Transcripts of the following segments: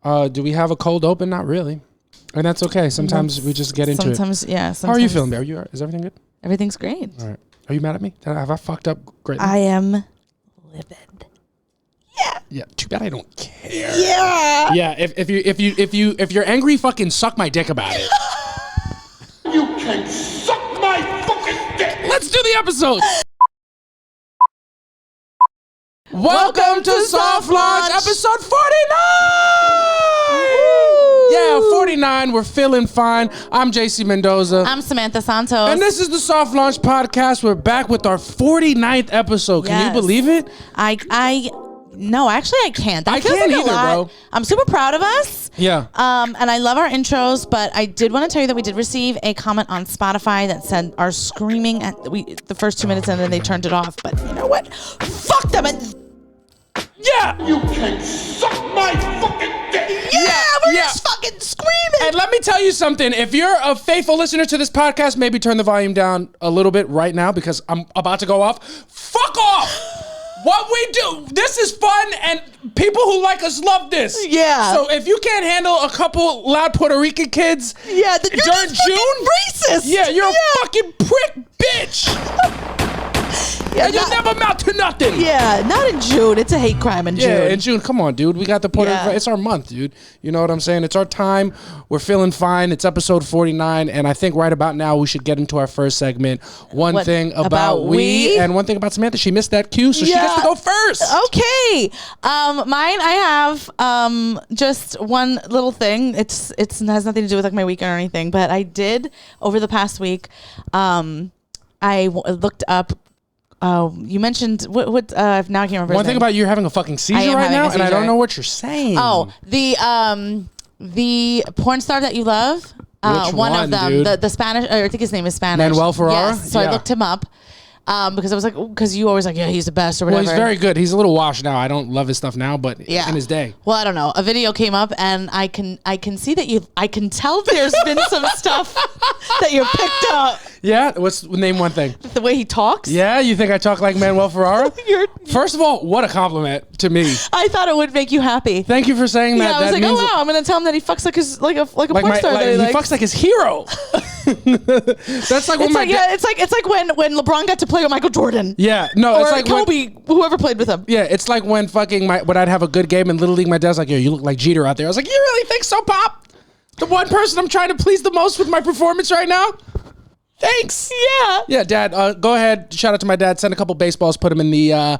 Do we have a cold open? Not really. And that's okay. Sometimes we just get into it. Yeah. How are you feeling, Bear? Is everything good? Everything's great. All right. Are you mad at me? Have I fucked up greatly? I am livid. Yeah. Yeah. Too bad I don't care. Yeah. Yeah. If you're angry, fucking suck my dick about it. You can suck my fucking dick. Let's do the episode. Welcome to Soft Launch, episode 49. Yeah, 49. We're feeling fine. I'm JC Mendoza. I'm Samantha Santos. And this is the Soft Launch podcast. We're back with our 49th episode. Can you believe it? No, actually I can't. That I feels can't like either, a lot. bro. I'm super proud of us. Yeah. And I love our intros, but I did want to tell you that we did receive a comment on Spotify that said our screaming at the first 2 minutes and then they turned it off. But you know what? Fuck them. Yeah. You can suck my fucking dick. Yeah, we're just fucking screaming. And let me tell you something. If you're a faithful listener to this podcast, maybe turn the volume down a little bit right now because I'm about to go off. Fuck off. What we do, this is fun, and people who like us love this. Yeah. So if you can't handle a couple loud Puerto Rican kids You're during just June, racist. yeah, you're a fucking prick bitch. And you'll never amount to nothing. Yeah, not in June. It's a hate crime in June. Yeah, in June. Come on, dude. We got the Puerto Rican. It's our month, dude. You know what I'm saying? It's our time. We're feeling fine. It's episode 49, and I think right about now we should get into our first segment. One thing about we, and one thing about Samantha. She missed that cue, so she gets to go first. Okay. Mine. I have just one little thing. It has nothing to do with like my weekend or anything, but I did over the past week. I looked up. You mentioned what? Now I can't remember. One thing about you having a fucking seizure right now, and I don't know what you're saying. Oh, the porn star that you love. Which one of them, dude? the Spanish. I think his name is Spanish. Manuel Ferrara. Yes. So I looked him up. Because I was like, because you always like, yeah, he's the best or whatever. Well, he's very good. He's a little washed now. I don't love his stuff now, but in his day. Well, I don't know. A video came up, and I can see that I can tell there's been some stuff that you picked up. Yeah, name one thing. The way he talks. Yeah, you think I talk like Manuel Ferrara? First of all, what a compliment to me. I thought it would make you happy. Thank you for saying that. Yeah, I was like, oh wow, I'm gonna tell him that he fucks like a porn star. He fucks like his hero. That's like it's like when LeBron got to play with Michael Jordan. Yeah, no, it's like Kobe, whoever played with him. Yeah, it's like when when I'd have a good game in Little League, my dad's like, yo, you look like Jeter out there. I was like, you really think so, Pop? The one person I'm trying to please the most with my performance right now? Thanks. Yeah. Yeah, Dad. Go ahead. Shout out to my dad. Send a couple baseballs. Put them in the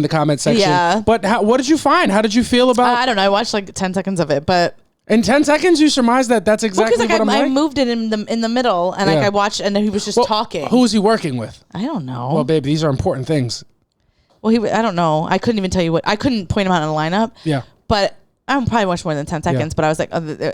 comment section. Yeah. But what did you find? How did you feel about? I don't know. I watched like 10 seconds of it, but in 10 seconds you surmised that's exactly what I'm like. I moved it in the middle, and I watched, and he was just talking. Who was he working with? I don't know. Well, babe, these are important things. Well, I don't know. I couldn't even tell you what. I couldn't point him out in the lineup. Yeah. But I probably watched more than 10 seconds, but I was like,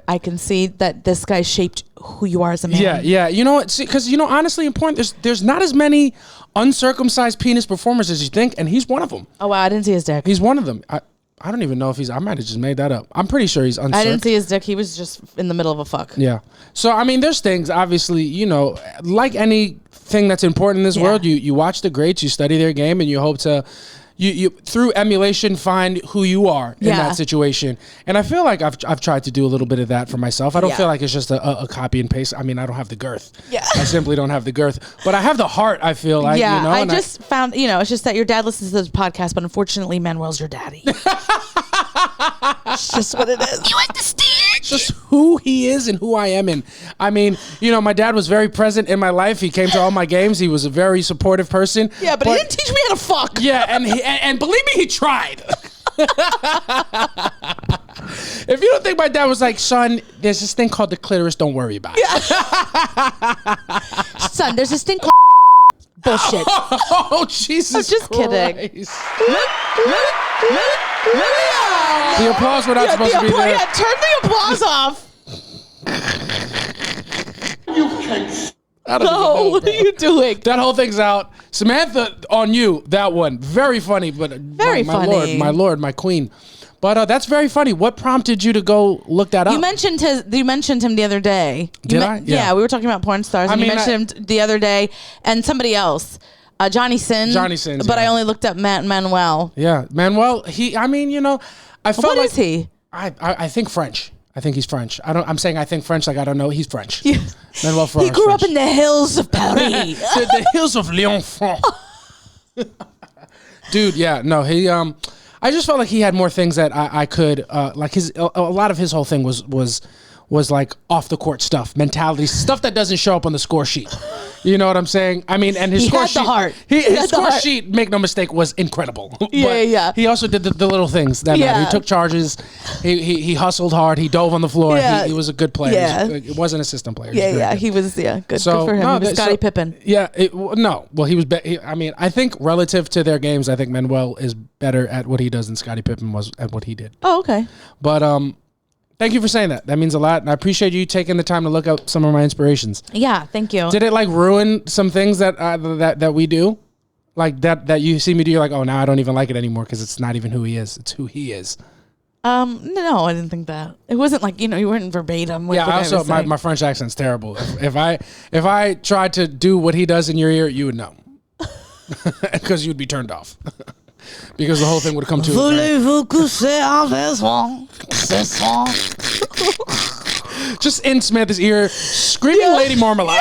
I can see that this guy shaped who you are as a man. Yeah, yeah. You know what? Because, honestly, in porn, there's not as many uncircumcised penis performers as you think, and he's one of them. Oh, wow. I didn't see his dick. He's one of them. I don't even know if I might have just made that up. I'm pretty sure he's uncircumcised. I didn't see his dick. He was just in the middle of a fuck. Yeah. So, I mean, there's things, obviously, like anything that's important in this world, you watch the greats, you study their game, and you hope to... You through emulation find who you are in that situation, and I feel like I've tried to do a little bit of that for myself. I don't feel like it's just a copy and paste. I mean, I don't have the girth. Yeah, I simply don't have the girth, but I have the heart. I feel like I just found it's just that your dad listens to this podcast, but unfortunately, Manuel's your daddy. It's just what it is. You understand? It's just who he is and who I am. And I mean, my dad was very present in my life. He came to all my games. He was a very supportive person. Yeah, but he didn't teach me how to fuck. Yeah, and believe me, he tried. If you don't think my dad was like, son, there's this thing called the clitoris. Don't worry about it. Son, there's this thing called bullshit. Oh, Jesus I'm just kidding. The applause we're not supposed to be there. Yeah, turn the applause off. You can. No, what are you doing? That whole thing's out. Samantha, on you, that one. Very funny, but very funny. My lord, my queen. But that's very funny. What prompted you to go look that up? You mentioned him the other day. Did I? Yeah, we were talking about porn stars, and you mentioned him the other day, and somebody else. Johnny Sins. But I only looked up Manuel. Yeah, Manuel. I felt What is he? I think French. I think he's French. I'm saying I think French like I don't know. He's French. Yeah. Manuel Ferrar's He grew French. up in the hills of Paris. the hills of L'Enfant. Dude, yeah, no, he. I just felt like he had more things that I could like. A lot of his whole thing was like off the court stuff, mentality stuff that doesn't show up on the score sheet. You know what I'm saying? I mean, and his He score had sheet, the heart. His score sheet, make no mistake, was incredible. Yeah. He also did the little things that matter. He took charges. He hustled hard. He dove on the floor. Yeah. He was a good player. Yeah. It wasn't a system player. He was good. So, good for him. no, He was Scottie Pippen. Yeah, no. Well, he was. I mean, I think relative to their games, I think Manuel is better at what he does than Scottie Pippen was at what he did. Oh, okay. But thank you for saying that. That means a lot, and I appreciate you taking the time to look up some of my inspirations. Yeah, thank you. Did it like ruin some things that that we do, like that you see me do? You're like, oh, now I don't even like it anymore because it's not even who he is. It's who he is. No, I didn't think that. It wasn't like you weren't verbatim. With Yeah, what also I was saying. my French accent's terrible. If I tried to do what he does in your ear, you would know, because you'd be turned off. Because the whole thing would come to Voulez-vous coucher avec moi? just in Samantha's ear, screaming Lady Marmalade.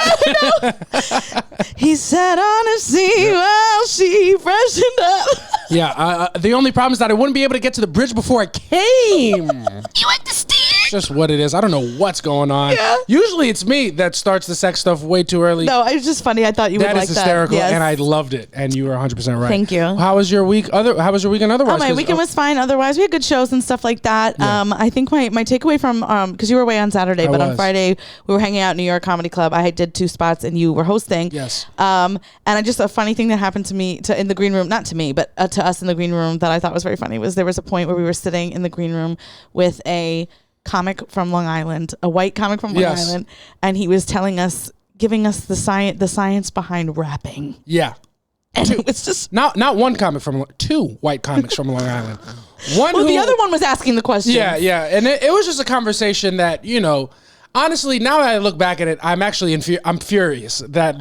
He sat on her seat while she freshened up. Yeah, the only problem is that I wouldn't be able to get to the bridge before I came. You understand? Just what it is. I don't know what's going on. Yeah. Usually it's me that starts the sex stuff way too early. No, it was just funny. I thought you would That like is hysterical, that. Yes. and I loved it. And you were 100% right. Thank you. How was your week? How was your weekend otherwise? My weekend was fine. Otherwise, we had good shows and stuff like that. Yeah. I think my takeaway from because you were away on Saturday, but on Friday we were hanging out at New York Comedy Club. I did 2 spots and you were hosting. Yes. And a funny thing that happened to me in the green room, not to me, but to us in the green room that I thought was very funny was there was a point where we were sitting in the green room with a comic from Long Island, a white comic from Long Island, and he was giving us the science behind rapping. Yeah. And it was just not one comic from 2 white comics from Long Island. the other one was asking the question. Yeah, and it was just a conversation that, honestly, now that I look back at it, I'm actually I'm furious that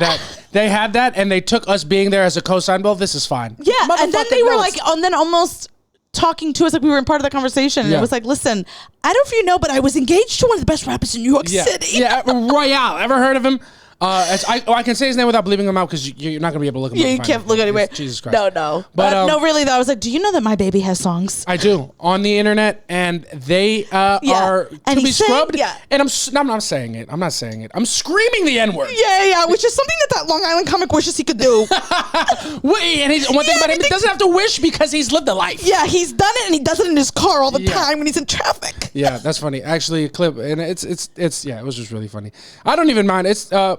they had that and they took us being there as a cosign. Well, this is fine. Yeah, and then they were like, and then almost talking to us like we were in part of the conversation. And it was like, listen, I don't know if you know, but I was engaged to one of the best rappers in New York City. Yeah, Royale. Ever heard of him? I can say his name without bleeping him out because you're not going to be able to look him up. Yeah, you can't look anywhere. Jesus Christ. No. But no, really, though. I was like, do you know that my baby has songs? I do. On the internet, and they are and to be scrubbed. Yeah. And I'm not saying it. I'm not saying it. I'm screaming the N-word. Yeah, which is something that Long Island comic wishes he could do. Wait, and one thing about him, he doesn't have to wish because he's lived a life. Yeah, he's done it, and he does it in his car all the time when he's in traffic. Yeah, that's funny. Actually, a clip, and it was just really funny. I don't even mind.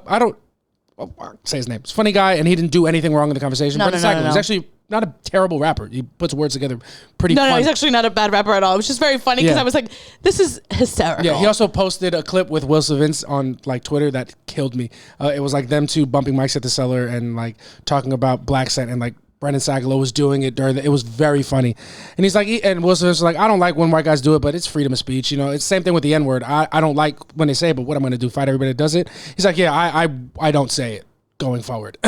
I'll say his name. It's a funny guy, and he didn't do anything wrong in the conversation. No. He's actually not a terrible rapper. He puts words together pretty fun. No, he's actually not a bad rapper at all. It was just very funny because I was like, this is hysterical. Yeah, he also posted a clip with Will Savins on like Twitter that killed me. It was like them 2 bumping mics at the Cellar and like talking about Black Scent, and like Brendan Sagalow was doing it it was very funny. And he's like, and Will Savins was like, I don't like when white guys do it, but it's freedom of speech. It's the same thing with the N-word. I don't like when they say it, but what I'm going to do, fight everybody that does it? He's like, yeah, I don't say it going forward.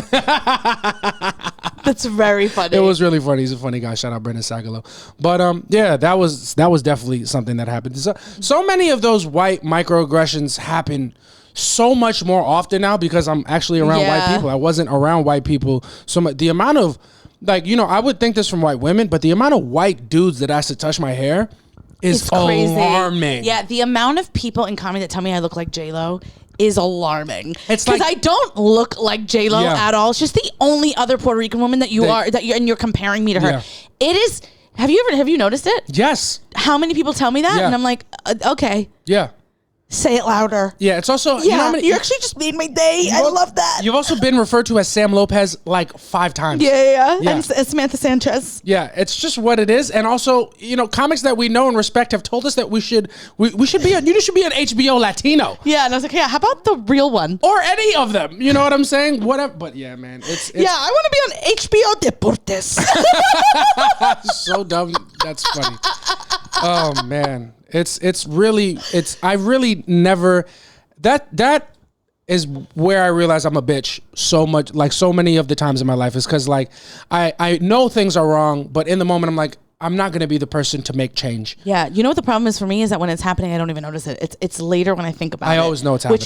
That's very funny. It was really funny. He's a funny guy. Shout out Brendan Sagalow. But yeah, that was definitely something that happened. So many of those white microaggressions happen so much more often now because I'm actually around white people. I wasn't around white people so much. The amount of I would think this from white women, but the amount of white dudes that asked to touch my hair is crazy. Alarming. Yeah, the amount of people in comedy that tell me I look like J-Lo is alarming. It's because like, I don't look like J-Lo at all. It's just the only other Puerto Rican woman that you're comparing me to her. Yeah. It is. Have you noticed it? Yes. How many people tell me that? Yeah. And I'm like, okay. Yeah. Say it louder. Yeah, it's also... Yeah, you actually just made my day. I love that. You've also been referred to as Sam Lopez like 5 times. Yeah. And Samantha Sanchez. Yeah, it's just what it is. And also, comics that we know and respect have told us that you should be an HBO Latino. Yeah, and I was like, how about the real one? Or any of them. You know what I'm saying? Whatever. But yeah, man, it's yeah, I want to be on HBO Deportes. So dumb. That's funny. Oh man. I really never, that is where I realize I'm a bitch so much, like so many of the times in my life is because like, I know things are wrong, but in the moment I'm like, I'm not going to be the person to make change. Yeah. You know what the problem is for me is that when it's happening, I don't even notice it. It's later when I think about it. I always know it's happening.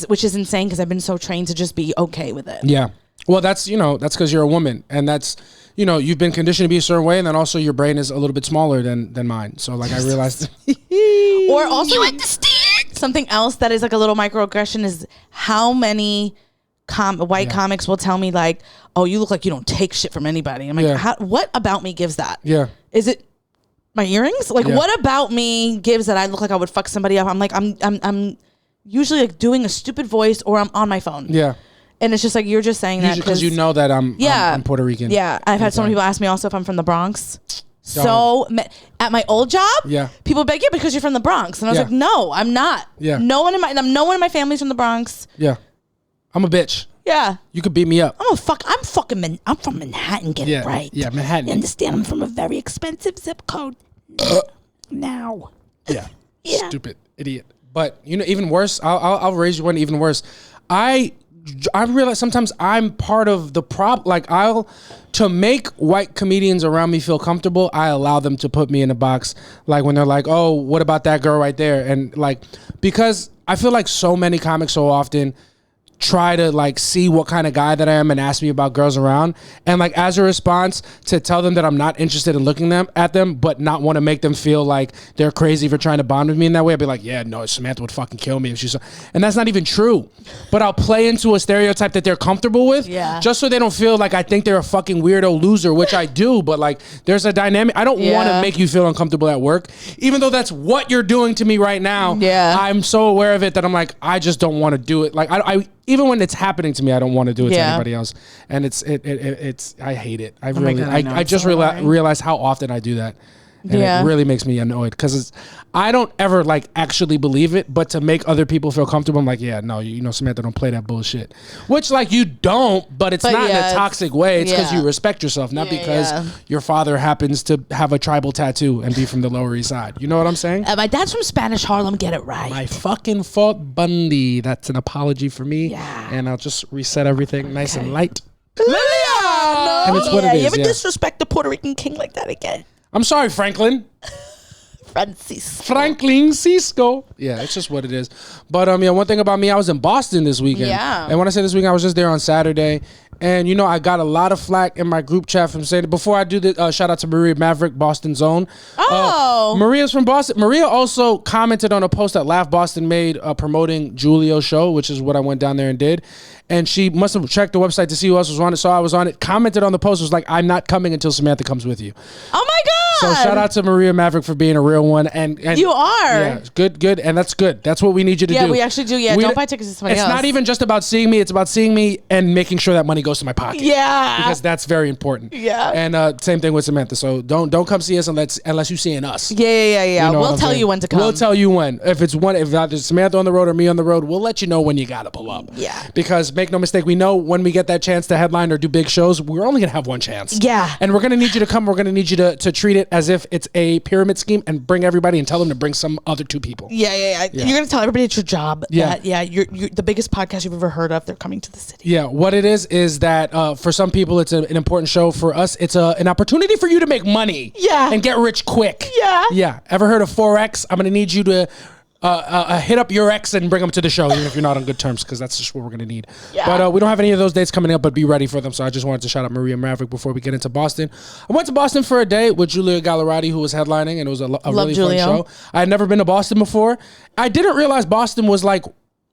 Which is insane because I've been so trained to just be okay with it. Yeah. Well, that's because you're a woman, and that's, you've been conditioned to be a certain way, and then also your brain is a little bit smaller than mine. So like I realized. Or also something else that is like a little microaggression is how many white comics will tell me like, oh, you look like you don't take shit from anybody. I'm like, what about me gives that? Yeah. Is it my earrings? Like, what about me gives that I look like I would fuck somebody up? I'm like, I'm usually like doing a stupid voice or I'm on my phone. Yeah. And it's just like, you're just saying that because you know that I'm Puerto Rican. Yeah. I've had so many people ask me also if I'm from the Bronx. So at my old job, people beg, because you're from the Bronx. And I was like, no, I'm not. Yeah. No one in my family's from the Bronx. Yeah. I'm a bitch. Yeah. You could beat me up. I'm from Manhattan, get it right. Yeah, Manhattan. You understand? I'm from a very expensive zip code. Now. Yeah. Stupid idiot. But even worse, I'll raise you one even worse. I realize sometimes I'm part of the problem. Like to make white comedians around me feel comfortable, I allow them to put me in a box. Like when they're like, oh, what about that girl right there? And like, because I feel like so many comics so often try to like see what kind of guy that I am and ask me about girls around, and like as a response to tell them that I'm not interested in looking at them, but not want to make them feel like they're crazy for trying to bond with me in that way. I'd be like, yeah, no, Samantha would fucking kill me if she's, and that's not even true. But I'll play into a stereotype that they're comfortable with, just so they don't feel like I think they're a fucking weirdo loser, which I do. But like, there's a dynamic. I don't want to make you feel uncomfortable at work, even though that's what you're doing to me right now. Yeah, I'm so aware of it that I'm like, I just don't want to do it. Like I even when it's happening to me, I don't want to do it to anybody else, and it's I hate it. I just realized how often I do that, and it really makes me annoyed because I don't ever like actually believe it, but to make other people feel comfortable, I'm like, yeah, no, Samantha, don't play that bullshit. Which like you don't, but it's not in a toxic way. It's because you respect yourself, not because your father happens to have a tribal tattoo and be from the Lower East Side. You know what I'm saying? My dad's from Spanish Harlem. Get it right. My fucking fault, Bundy. That's an apology for me. Yeah. And I'll just reset everything nice and light. No. And it's what it is. You ever disrespect the Puerto Rican king like that again? I'm sorry, Franklin. Franklin Cisco. Yeah, it's just what it is. But one thing about me, I was in Boston this weekend. Yeah. And when I say this weekend, I was just there on Saturday. And I got a lot of flack in my group chat from saying, before I do the shout out to Maria Maverick, Boston Zone. Oh. Maria's from Boston. Maria also commented on a post that Laugh Boston made promoting Julio's show, which is what I went down there and did. And she must have checked the website to see who else was on it. So I was on it, commented on the post, was like, I'm not coming until Samantha comes with you. Oh my God. So shout out to Maria Maverick for being a real one. And you are. Yeah, good. And that's good. That's what we need you to do. Yeah, we actually do. Yeah, don't buy tickets to somebody else. It's not even just about seeing me. It's about seeing me and making sure that money goes to my pocket. Yeah. Because that's very important. Yeah. And same thing with Samantha. So don't come see us unless you're seeing us. Yeah. We'll tell you when to come. We'll tell you when. If either Samantha on the road or me on the road, we'll let you know when you gotta pull up. Yeah. Because make no mistake, we know when we get that chance to headline or do big shows, we're only gonna have one chance. Yeah. And we're gonna need you to come. We're gonna need you to treat it as if it's a pyramid scheme and bring everybody and tell them to bring some other two people. Yeah. You're gonna tell everybody at your job that you're the biggest podcast you've ever heard of. They're coming to the city. Yeah. What it is that for some people it's an important show. For us, it's an opportunity for you to make money. Yeah. And get rich quick. Yeah. Yeah. Ever heard of Forex? I'm gonna need you to hit up your ex and bring them to the show, even if you're not on good terms, because that's just what we're gonna need. Yeah. But we don't have any of those dates coming up, but be ready for them. So I just wanted to shout out Maria Maverick before we get into Boston. I went to Boston for a day with Julia Gallerati, who was headlining, and it was a really fun show. I had never been to Boston before. I didn't realize Boston was like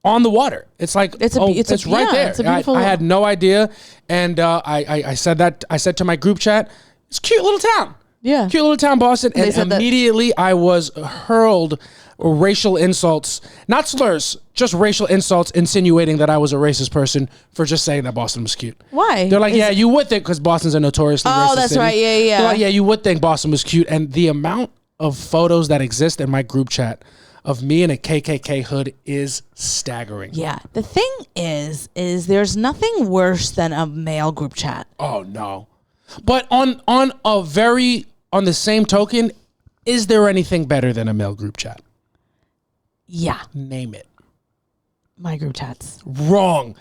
on the water. It's like it's right there. It's a beautiful. I had no idea, and I said to my group chat, it's a cute little town. Yeah, cute little town, Boston. And immediately I was hurled racial insults, not slurs, just racial insults, insinuating that I was a racist person for just saying that Boston was cute. Why? They're like, you would think, because Boston's a notoriously racist city. Oh, that's right. Yeah. They're like, you would think Boston was cute. And the amount of photos that exist in my group chat of me in a KKK hood is staggering. Yeah. The thing is there's nothing worse than a male group chat. Oh, no. But on the same token, is there anything better than a male group chat? Yeah. Name it. My group chats. Wrong.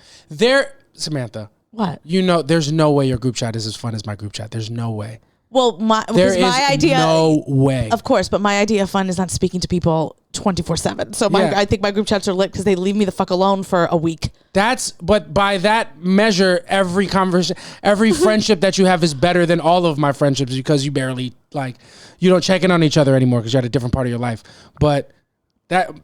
Samantha. What? There's no way your group chat is as fun as my group chat. There's no way. Well, my idea. No way. Of course, but my idea of fun is not speaking to people 24/7. So I think my group chats are lit because they leave me the fuck alone for a week. But by that measure, every conversation, every friendship that you have is better than all of my friendships because you barely you don't check in on each other anymore because you're at a different part of your life. But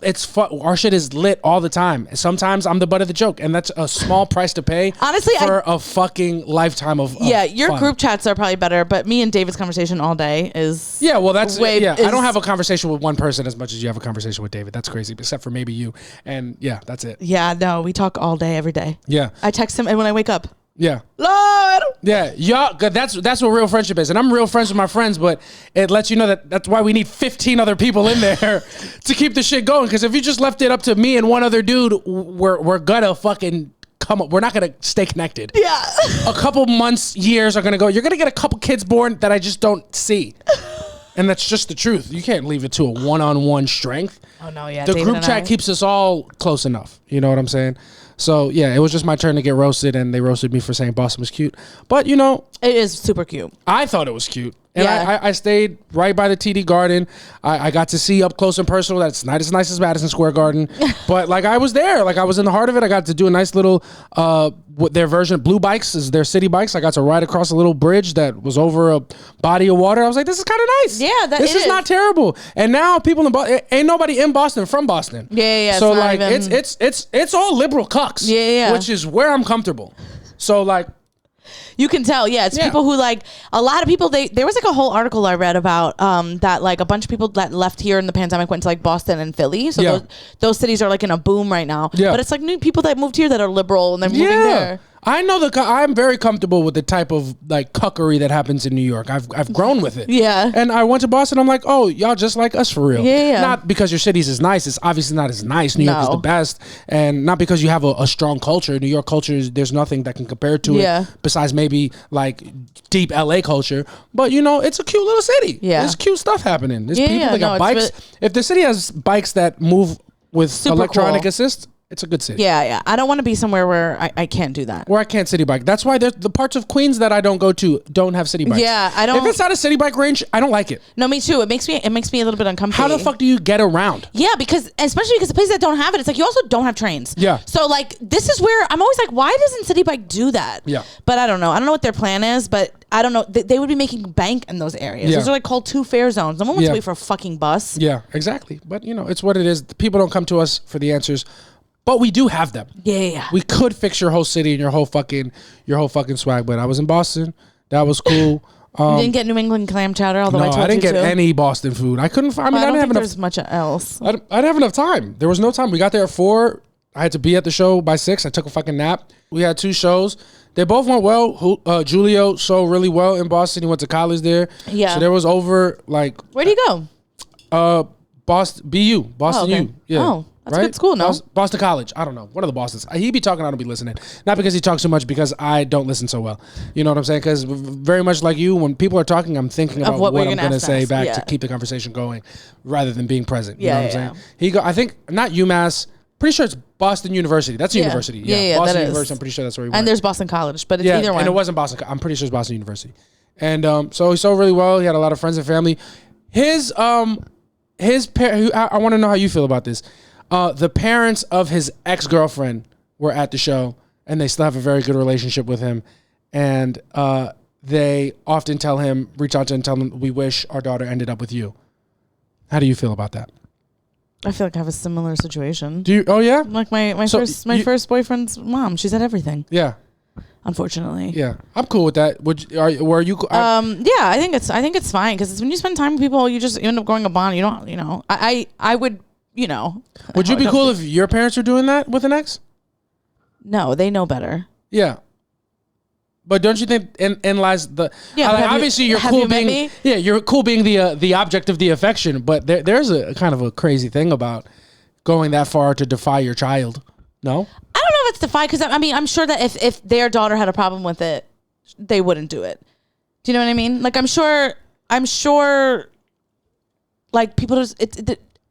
it's fun. Our shit is lit all the time. Sometimes I'm the butt of the joke, and that's a small price to pay. Honestly, for a fucking lifetime of your fun. Group chats are probably better, but me and David's conversation all day is I don't have a conversation with one person as much as you have a conversation with David. That's crazy, except for maybe you. And that's it. Yeah, no, we talk all day, every day. Yeah, I text him, and when I wake up, yeah, Lord. Yeah, y'all. That's what real friendship is, and I'm real friends with my friends. But it lets you know that's why we need 15 other people in there to keep the shit going. Because if you just left it up to me and one other dude, we're gonna fucking come up. We're not gonna stay connected. Yeah, a couple months, years are gonna go. You're gonna get a couple kids born that I just don't see, and that's just the truth. You can't leave it to a one-on-one strength. Oh no, yeah. The group chat keeps us all close enough. You know what I'm saying? So, it was just my turn to get roasted, and they roasted me for saying Boston was cute. But, it is super cute. I thought it was cute. And I stayed right by the TD Garden. I got to see up close and personal. That's not as nice as Madison Square Garden. But, I was there. I was in the heart of it. I got to do a nice little, their version of Blue Bikes is their city bikes. I got to ride across a little bridge that was over a body of water. I was like, this is kind of nice. Yeah, this is not terrible. And now people in Boston, ain't nobody in Boston from Boston. Yeah. So, it's all liberal cucks. Yeah. Which is where I'm comfortable. So, you can tell, it's people who a lot of people. There was a whole article I read about that a bunch of people that left here in the pandemic went to Boston and Philly. So those cities are in a boom right now. Yeah. But it's new people that moved here that are liberal and they're moving there. I know I'm very comfortable with the type of cuckery that happens in New York. I've grown with it. Yeah. And I went to Boston. I'm like, oh, y'all just like us for real. Yeah. Not because your city's is nice. It's obviously not as nice. New York is the best. And not because you have a strong culture. New York culture there's nothing that can compare to it besides maybe deep LA culture. But it's a cute little city. Yeah. There's cute stuff happening. There's people that got bikes. If the city has bikes that move with super electronic cool. assist, it's a good city. Yeah. I don't want to be somewhere where I can't do that. Where I can't city bike. That's why there's the parts of Queens that I don't go to don't have city bikes. Yeah, I don't. If it's not a city bike range, I don't like it. No, me too. It makes me a little bit uncomfortable. How the fuck do you get around? Yeah, especially because the places that don't have it, it's you also don't have trains. Yeah. So this is where I'm always why doesn't City Bike do that? Yeah. But I don't know. I don't know what their plan is, but I don't know. They would be making bank in those areas. Yeah. Those are called two fare zones. No one wants to wait for a fucking bus. Yeah, exactly. But it's what it is. People don't come to us for the answers. But we do have them. Yeah. We could fix your whole city and your whole fucking swag. But I was in Boston. That was cool. You didn't get New England clam chowder, although I told you to. I didn't get any Boston food. I couldn't find. I don't didn't have think enough. There's much else. I didn't have enough time. There was no time. We got there at 4. I had to be at the show by 6. I took a fucking nap. We had 2 shows. They both went well. Julio showed really well in Boston. He went to college there. Yeah. So there was over Where'd you go? Boston U. Yeah. Oh. That's a good school, no? Boston College. I don't know. One of the Bostons. He be talking, I don't be listening. Not because he talks too much, because I don't listen so well. You know what I'm saying? Because very much like you, when people are talking, I'm thinking about what I'm going to say back to keep the conversation going rather than being present. You know what I'm saying? I think, not UMass, pretty sure it's Boston University. That's a university. Yeah, Boston that University, is. I'm pretty sure that's where he went. And there's Boston College, but it's either one. And it wasn't Boston. I'm pretty sure it's Boston University. And so he sold really well. He had a lot of friends and family. His I want to know how you feel about this. The parents of his ex-girlfriend were at the show, and they still have a very good relationship with him. And they often reach out to him and tell him, we wish our daughter ended up with you. How do you feel about that? I feel like I have a similar situation. Do you? Oh, yeah? My first boyfriend's mom. She's at everything. Yeah. Unfortunately. Yeah. I'm cool with that. Were you? Yeah, I think it's fine, because when you spend time with people, you end up growing a bond. You don't, I would, Would you be cool if your parents were doing that with an ex? No, they know better. Yeah. But don't you think in lies the obviously you're cool being you're cool being the object of the affection, but there's a kind of a crazy thing about going that far to defy your child. No? I don't know if it's defy, because I'm sure that if their daughter had a problem with it, they wouldn't do it. Do you know what I mean? I'm sure people just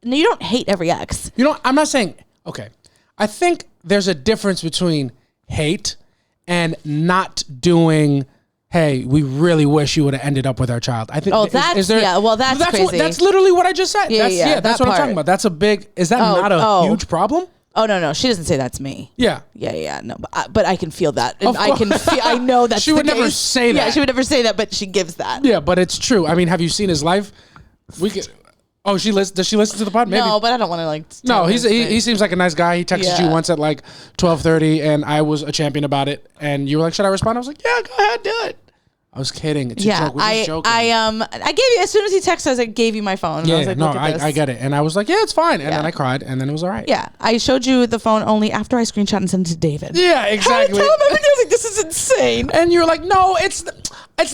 you don't hate every ex. I'm not saying, okay. I think there's a difference between hate and not doing hey, we really wish you would have ended up with our child. I think. Oh, that's crazy. That's literally what I just said. Yeah, that's what I'm talking about. That's a big. Is that not a huge problem? Oh no, she doesn't say that's me. Yeah, no, but I can feel that. And I know that she would never say that. Yeah, she would never say that, but she gives that. Yeah, but it's true. I mean, have you seen his life? We could. Oh, does she listen to the pod? Maybe. No, but I don't want to No, he seems like a nice guy. He texted you once at like 12:30, and I was a champion about it. And you were like, "Should I respond?" I was like, "Yeah, go ahead, do it." I was kidding. It's a joke. We're just joking. I gave you, as soon as he texted us, I gave you my phone. And I was like, look at this. I get it. And I was like, yeah, it's fine. And then I cried, and then it was all right. Yeah, I showed you the phone only after I screenshot and sent it to David. Yeah, exactly. I tell him everything. I was like, this is insane. And you were like, no, it's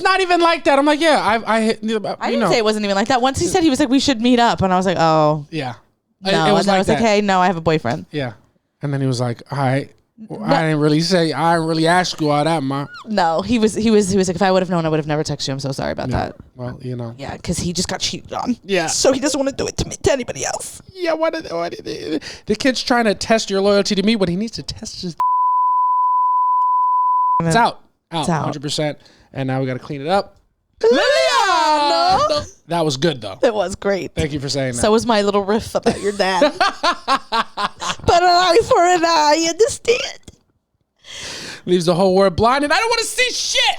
not even like that. I'm like, yeah, I didn't say it wasn't even like that. Once he said, he was like, we should meet up. And I was like, oh. Yeah. No. And then I was like, hey, no, I have a boyfriend. Yeah. And then he was like, all right. I didn't really ask you all that, ma. No, he was like, if I would have known, I would have never texted you. I'm so sorry about that. Well, Yeah, because he just got cheated on. Yeah. So he doesn't want to do it to anybody else. Yeah, the kid's trying to test your loyalty to me, but he needs to test his. It's out. 100%. And now we got to clean it up. Liliana! That was good, though. It was great. Thank you for saying that. So was my little riff about your dad. But an eye for an eye, you understand? Leaves the whole world blind, and I don't want to see shit.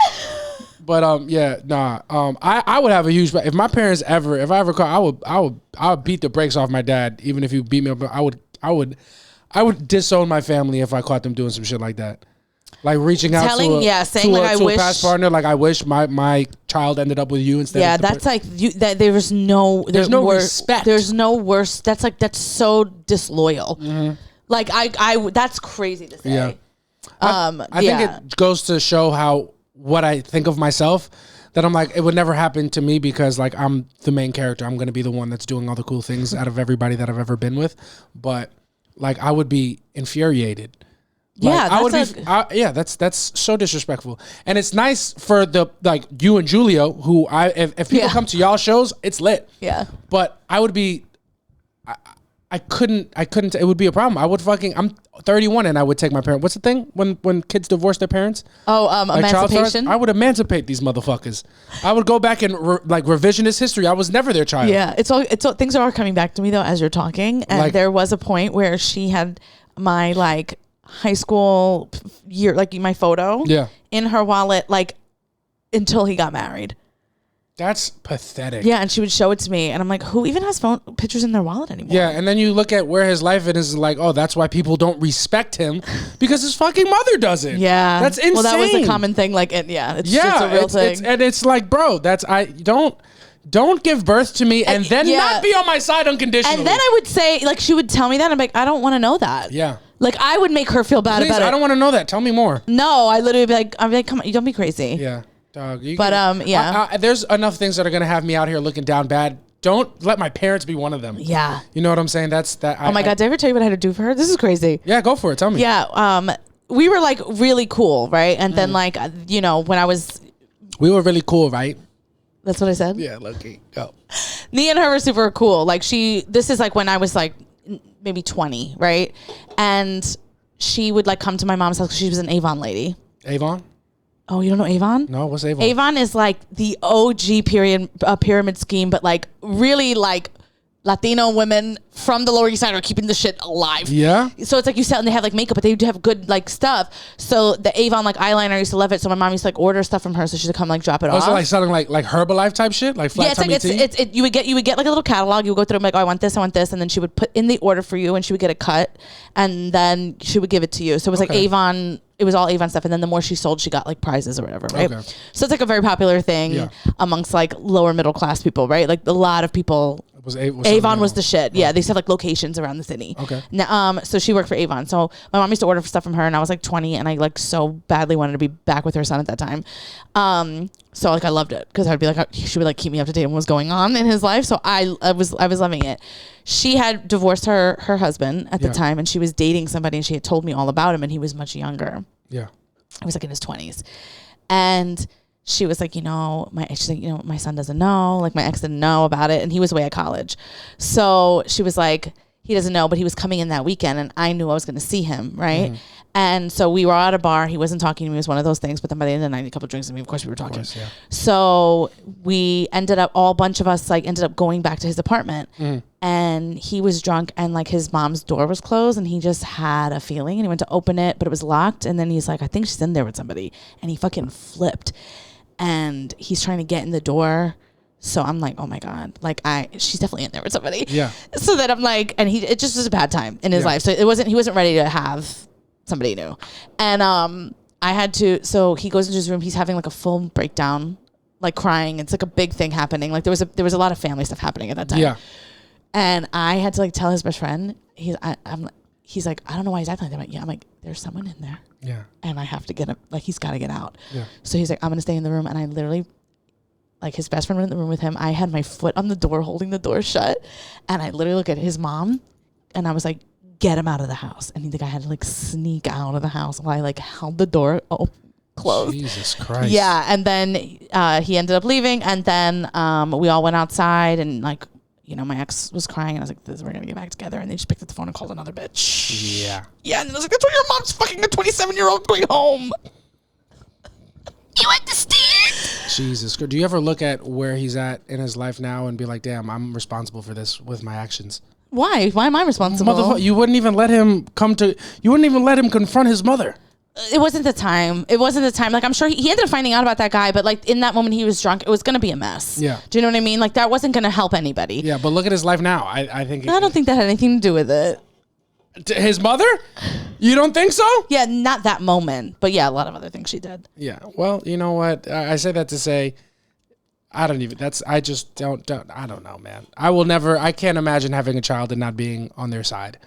But I would have a huge. If my parents if I ever call, I would beat the brakes off my dad, even if he beat me up. I would disown my family if I caught them doing some shit like that. Like reaching out to a past partner, like I wish my child ended up with you instead. Yeah, that's like there's no respect. There's no worse. That's so disloyal. Mm-hmm. Like that's crazy to say. Yeah. I think it goes to show what I think of myself. That I'm like, it would never happen to me because like I'm the main character. I'm going to be the one that's doing all the cool things out of everybody that I've ever been with. But like I would be infuriated. Like, that's so disrespectful. And it's nice for you and Julio, who if people come to y'all shows, it's lit. Yeah. But I would be, I couldn't, it would be a problem. I'm 31 and I would take my parents. What's the thing when kids divorce their parents? Emancipation. I would emancipate these motherfuckers. I would go back and revisionist history. I was never their child. Yeah. It's all things are coming back to me though, as you're talking. And there was a point where she had my high school year, my photo in her wallet, until he got married. That's pathetic. Yeah, and she would show it to me, and I'm like, who even has phone pictures in their wallet anymore? Yeah, and then you look at where his life is like, oh, that's why people don't respect him because his fucking mother doesn't. Yeah, that's insane. Well, that was a common thing. It's just a real thing. And it's like, bro, don't give birth to me and then not be on my side unconditionally. And then I would say, she would tell me that, and I'm like, I don't want to know that. Yeah. I would make her feel bad about it. I don't want to know that. Tell me more. No, I literally be like, come on, you don't be crazy. Yeah. Dog, there's enough things that are gonna have me out here looking down bad. Don't let my parents be one of them. Yeah, you know what I'm saying. That's that. Oh my god, did I ever tell you what I had to do for her? This is crazy. Yeah, go for it. Tell me. Yeah, we were really cool, right? And then when I was, we were really cool, right? That's what I said. Yeah, lucky. Go. Me and her were super cool. This is when I was maybe 20, right? And she would come to my mom's house because she was an Avon lady. Avon. Oh, you don't know Avon? No, what's Avon? Avon is the OG pyramid scheme, but really Latino women from the Lower East Side are keeping the shit alive. Yeah. So it's you sell and they have makeup, but they do have good stuff. So the Avon eyeliner, I used to love it. So my mom used to order stuff from her, so she would come drop it off. Also selling like Herbalife type shit, flat tummy tea. You would get a little catalog. You would go through and I want this, and then she would put in the order for you, and she would get a cut, and then she would give it to you. So it was Avon. It was all Avon stuff, and then the more she sold, she got prizes or whatever, right? Okay. So it's a very popular thing amongst lower middle class people, right? A lot of people. Avon was the shit. Yeah, they used to have locations around the city. Okay. Now, so she worked for Avon. So my mom used to order stuff from her, and I was 20, and I so badly wanted to be back with her son at that time. So I loved it because I'd be she would keep me up to date on what was going on in his life. So I was loving it. She had divorced her husband at the time, and she was dating somebody, and she had told me all about him, and he was much younger. Yeah. He was in his 20s, and she was she's my son doesn't know, my ex didn't know about it, and he was away at college. So she was he doesn't know, but he was coming in that weekend, and I knew I was going to see him, right? Mm-hmm. And so we were at a bar. He wasn't talking to me. It was one of those things. But then by the end of the night, a couple of drinks, and of course we were talking. Yeah. So we ended up, a bunch of us ended up going back to his apartment. And he was drunk, and like his mom's door was closed, and he just had a feeling, and he went to open it, but it was locked. And then he's like, I think she's in there with somebody. And he fucking flipped. And he's trying to get in the door. So I'm like, oh my God, like she's definitely in there with somebody. Yeah. So that I'm like, and it just was a bad time in his life. So he wasn't ready to have somebody new. And I had to, so he goes into his room, he's having like a full breakdown, like crying. It's like a big thing happening. Like there was a lot of family stuff happening at that time. Yeah. And I had to like tell his best friend, he's like, I don't know why he's acting like that. I'm like, there's someone in there. Yeah. And I have to get him, like he's got to get out. Yeah. So he's like, I'm going to stay in the room. And I literally, like his best friend went in the room with him. I had my foot on the door, holding the door shut. And I literally look at his mom and I was like, get him out of the house. And the guy had to like sneak out of the house while I like held the door closed. Jesus Christ. Yeah. And then he ended up leaving. And then we all went outside, and like, you know, my ex was crying, and I was like, we're going to get back together. And they just picked up the phone and called another bitch. Yeah. Yeah. And I was like, that's why your mom's fucking a 27-year-old going home. You understand? Jesus. Do you ever look at where he's at in his life now and be like, damn, I'm responsible for this with my actions? Why? Why am I responsible? You wouldn't even let him you wouldn't even let him confront his mother. It wasn't the time. Like, I'm sure he ended up finding out about that guy, but like in that moment he was drunk. It was going to be a mess. Yeah. Do you know what I mean? Like that wasn't going to help anybody. Yeah, but look at his life now. I think. I don't think that had anything to do with it. His mother? You don't think so? Yeah, not that moment, but yeah, a lot of other things she did. Yeah. Well, you know what? I say that to say, I don't know, man. I can't imagine having a child and not being on their side.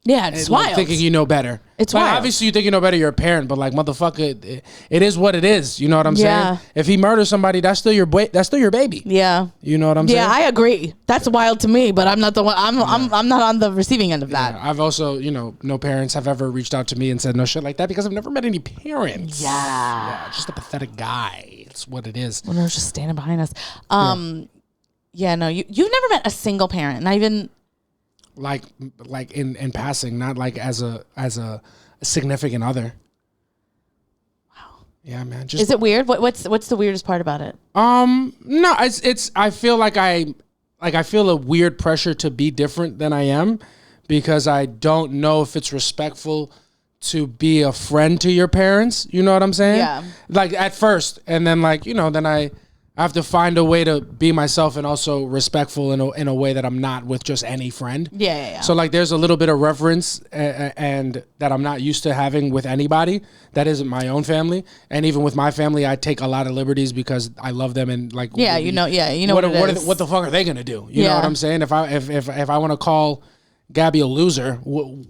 Yeah, it's wild. Thinking you know better. It's like, wild. Obviously, you think you know better. You're a parent, but like, motherfucker, it is what it is. You know what I'm Yeah. saying? If he murders somebody, that's still your baby. Yeah. You know what I'm saying? Yeah, I agree. That's wild to me, but I'm not the one. I'm not on the receiving end of that. I've also, no parents have ever reached out to me and said no shit like that because I've never met any parents. Yeah. Just a pathetic guy. It's what it is. When they're just standing behind us. Yeah, no, you've never met a single parent, not even. Like in passing, not like as a significant other. Wow. Yeah, man. Is it weird? What's the weirdest part about it? No, it's I feel like I feel a weird pressure to be different than I am because I don't know if it's respectful to be a friend to your parents. You know what I'm saying? Yeah. Like at first, and then then I have to find a way to be myself and also respectful in a way that I'm not with just any friend. Yeah. So like there's a little bit of reverence and that I'm not used to having with anybody that isn't my own family. And even with my family, I take a lot of liberties because I love them and like what the fuck are they gonna do? You know what I'm saying? If I want to call Gabby a loser,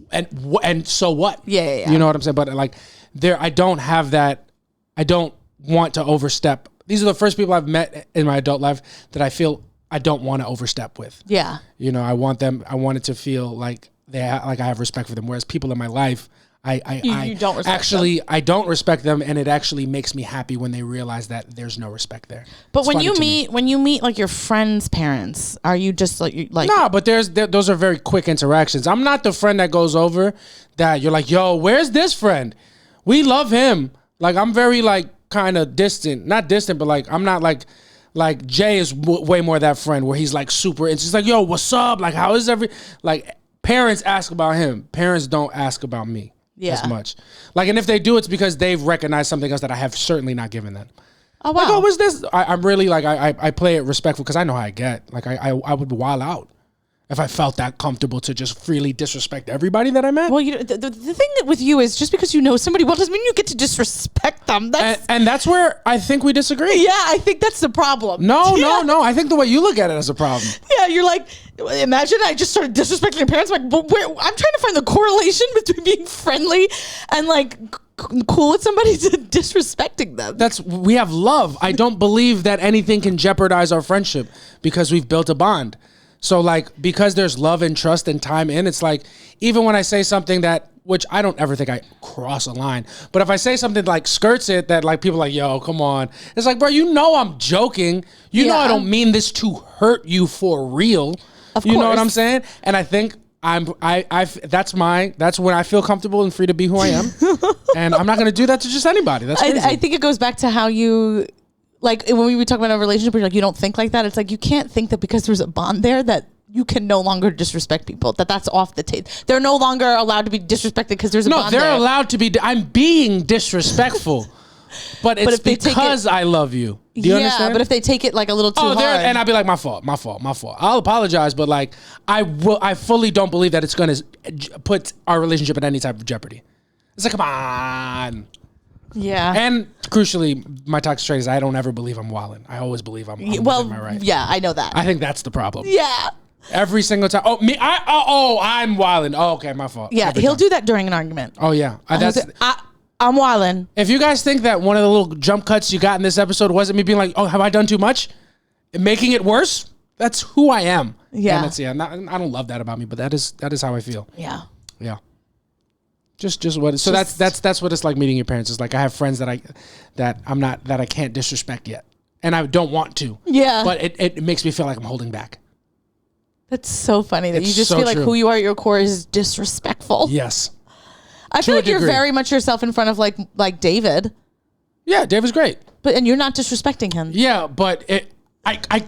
and so what? Yeah. You know what I'm saying? But like I don't have that. I don't want to overstep. These are the first people I've met in my adult life that I feel I don't want to overstep with. Yeah. I want it to feel like I have respect for them. Whereas people in my life, you don't respect them. I don't respect them, and it actually makes me happy when they realize that there's no respect there. But when you meet like your friends' parents, are you just like no? But those are very quick interactions. I'm not the friend that goes over that you're like, yo, where's this friend? We love him. Like I'm very like kind of distant, not distant, but like I'm not like Jay is way more that friend where he's like super. It's just like, yo, what's up? Like how is like parents ask about him. Parents don't ask about me. As much. Like, and if they do, it's because they've recognized something else that I have certainly not given them. Oh, wow. Like, oh, what's this? I'm really like, I play it respectful because I know how I get. Like, I would wild out if I felt that comfortable to just freely disrespect everybody that I met. Well, the thing that with you is just because you know somebody well doesn't mean you get to disrespect them. And that's where I think we disagree. Yeah, I think that's the problem. No. I think the way you look at it is a problem. Yeah, you're like, imagine I just started disrespecting your parents. I'm like, but I'm trying to find the correlation between being friendly and like cool with somebody to disrespecting them. We have love. I don't believe that anything can jeopardize our friendship because we've built a bond. So like, because there's love and trust and time in, it's like, even when I say something that, which I don't ever think I cross a line, but if I say something like skirts it, that like people are like, yo, come on. It's like, bro, I'm joking. You know I don't mean this to hurt you for real. Of you course. know what I'm saying? And I think that's when I feel comfortable and free to be who I am. And I'm not going to do that to just anybody. That's crazy. I think it goes back to how you, like, when we talk about a relationship, you're like, you don't think like that. It's like, you can't think that because there's a bond there that you can no longer disrespect people, that's off the table. They're no longer allowed to be disrespected because there's a bond there. No, they're allowed to be. I'm being disrespectful. But it's because I love you. Do you understand? But if they take it like a little too hard. And I'll be like, my fault. I'll apologize, but like, I fully don't believe that it's going to put our relationship in any type of jeopardy. It's like, come on. Yeah. And crucially, my toxic trait is I don't ever believe I'm wilding. I always believe I'm within my right. Yeah, I know that. I think that's the problem. Yeah. Every single time. Oh, me. I'm wilding. Oh, okay, my fault. Yeah, he'll do that during an argument. Oh yeah. I'm wildin'. If you guys think that one of the little jump cuts you got in this episode wasn't me being like, oh, have I done too much? Making it worse? That's who I am. Yeah. And I don't love that about me, but that is how I feel. Yeah. Yeah. Just what. So that's what it's like meeting your parents. It's like I have friends that I can't disrespect yet, and I don't want to. Yeah. But it makes me feel like I'm holding back. That's so funny that you just feel like who you are at your core is disrespectful. Yes. I feel like you're very much yourself in front of like David. Yeah, David's great. And you're not disrespecting him. Yeah, but I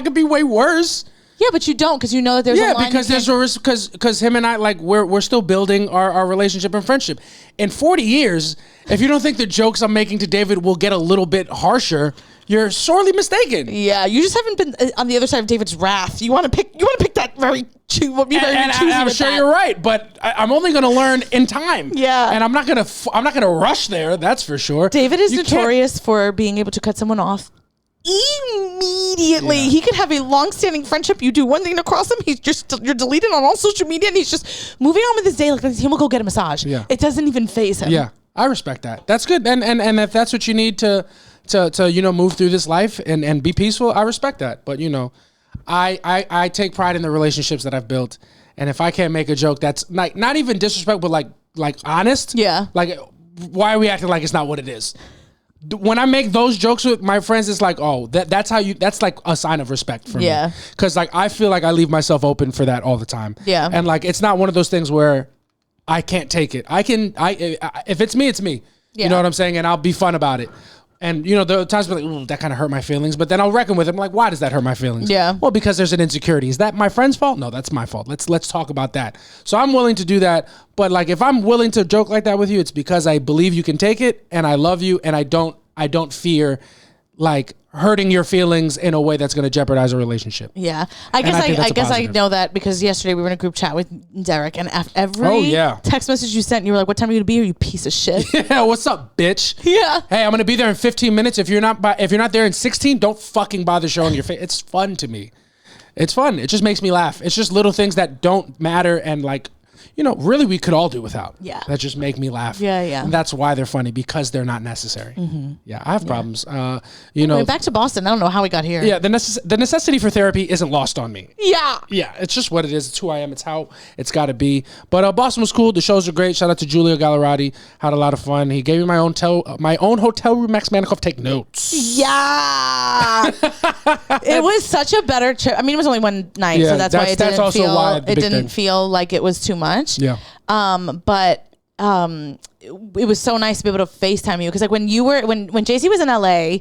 could be way worse. Yeah, but you don't because you know that there's a line. Yeah, because there's a risk because him and I, like, we're still building our relationship and friendship. In 40 years, if you don't think the jokes I'm making to David will get a little bit harsher, you're sorely mistaken. Yeah, you just haven't been on the other side of David's wrath. You want to pick that very choosy. And I'm sure you're right, but I'm only going to learn in time. Yeah, and I'm not gonna rush there. That's for sure. David is notorious for being able to cut someone off immediately. Yeah. He could have a long-standing friendship. You do one thing to cross him, you're deleted on all social media, and he's just moving on with his day. Like, he will go get a massage. Yeah, it doesn't even faze him. Yeah, I respect that. That's good. And if that's what you need to move through this life and be peaceful, I respect that. But I take pride in the relationships that I've built, and if I can't make a joke that's like not even disrespectful, but like honest. Yeah. Like, why are we acting like it's not what it is? When I make those jokes with my friends, it's like, oh, that's like a sign of respect for me. Yeah. Because like I feel like I leave myself open for that all the time. Yeah. And like it's not one of those things where I can't take it. If it's me, it's me. Yeah. You know what I'm saying? And I'll be fun about it. And there are times where like, that kind of hurt my feelings, but then I'll reckon with him. Like, why does that hurt my feelings? Yeah. Well, because there's an insecurity. Is that my friend's fault? No, that's my fault. Let's talk about that. So I'm willing to do that. But like, if I'm willing to joke like that with you, it's because I believe you can take it, and I love you, and I don't fear like hurting your feelings in a way that's going to jeopardize a relationship. Yeah. I guess I know that because yesterday we were in a group chat with Derek, and every text message you sent, you were like, what time are you going to be here, you piece of shit? Yeah, what's up, bitch? Yeah. Hey, I'm going to be there in 15 minutes. If you're not there in 16, don't fucking bother showing your face. It's fun to me. It's fun. It just makes me laugh. It's just little things that don't matter and like, really we could all do without. Yeah. That just make me laugh. Yeah, yeah. And that's why they're funny, because they're not necessary. Mm-hmm. Yeah, I have problems. Back to Boston. I don't know how we got here. Yeah, the necessity for therapy isn't lost on me. Yeah. Yeah, it's just what it is. It's who I am. It's how it's got to be. But Boston was cool. The shows are great. Shout out to Giulio Gallerati. Had a lot of fun. He gave me my own hotel room. Max Manikoff, take notes. Yeah. It was such a better trip. I mean, it was only one night, so that's why it didn't feel like it was too much. Yeah. But it was so nice to be able to FaceTime you, because like when JC was in LA,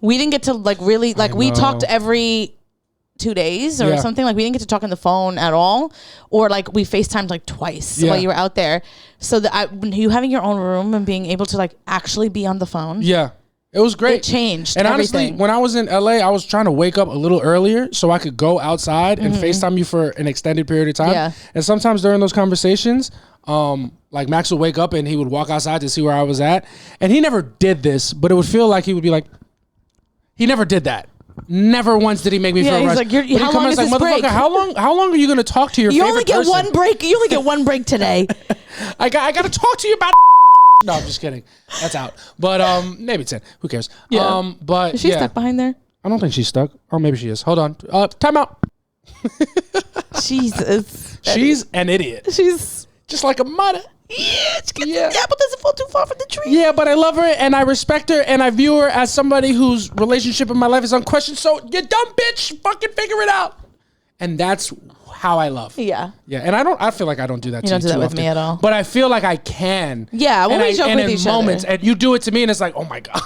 we didn't get to like really like we talked every 2 days or something. Like we didn't get to talk on the phone at all, or like we FaceTimed like twice while you were out there. So you having your own room and being able to like actually be on the phone. Yeah. It was great. It changed. And everything. Honestly, when I was in LA, I was trying to wake up a little earlier so I could go outside and FaceTime you for an extended period of time. Yeah. And sometimes during those conversations, like Max would wake up and he would walk outside to see where I was at. And he never did this, but it would feel like he would be like, he never did that. Never once did he make me feel rushed. Like, how long is this break? How long are you going to talk to your favorite person? You only get one break. You only get one break today. I got to talk to you about. No, I'm just kidding. That's out. But maybe 10. Who cares? Yeah. But is she stuck behind there? I don't think she's stuck. Or maybe she is. Hold on. Time out. Jesus. She's an idiot. She's just like a mother. Yeah, the apple doesn't fall too far from the tree. Yeah, but I love her and I respect her and I view her as somebody whose relationship in my life is unquestioned. So you dumb bitch, fucking figure it out. And that's how I love. Yeah. Yeah, and I feel like I don't do that to you don't do that too with often, me at all. But I feel like I can. Yeah, well, and we joke with each moments, other. and you do it to me, and it's like, oh my God.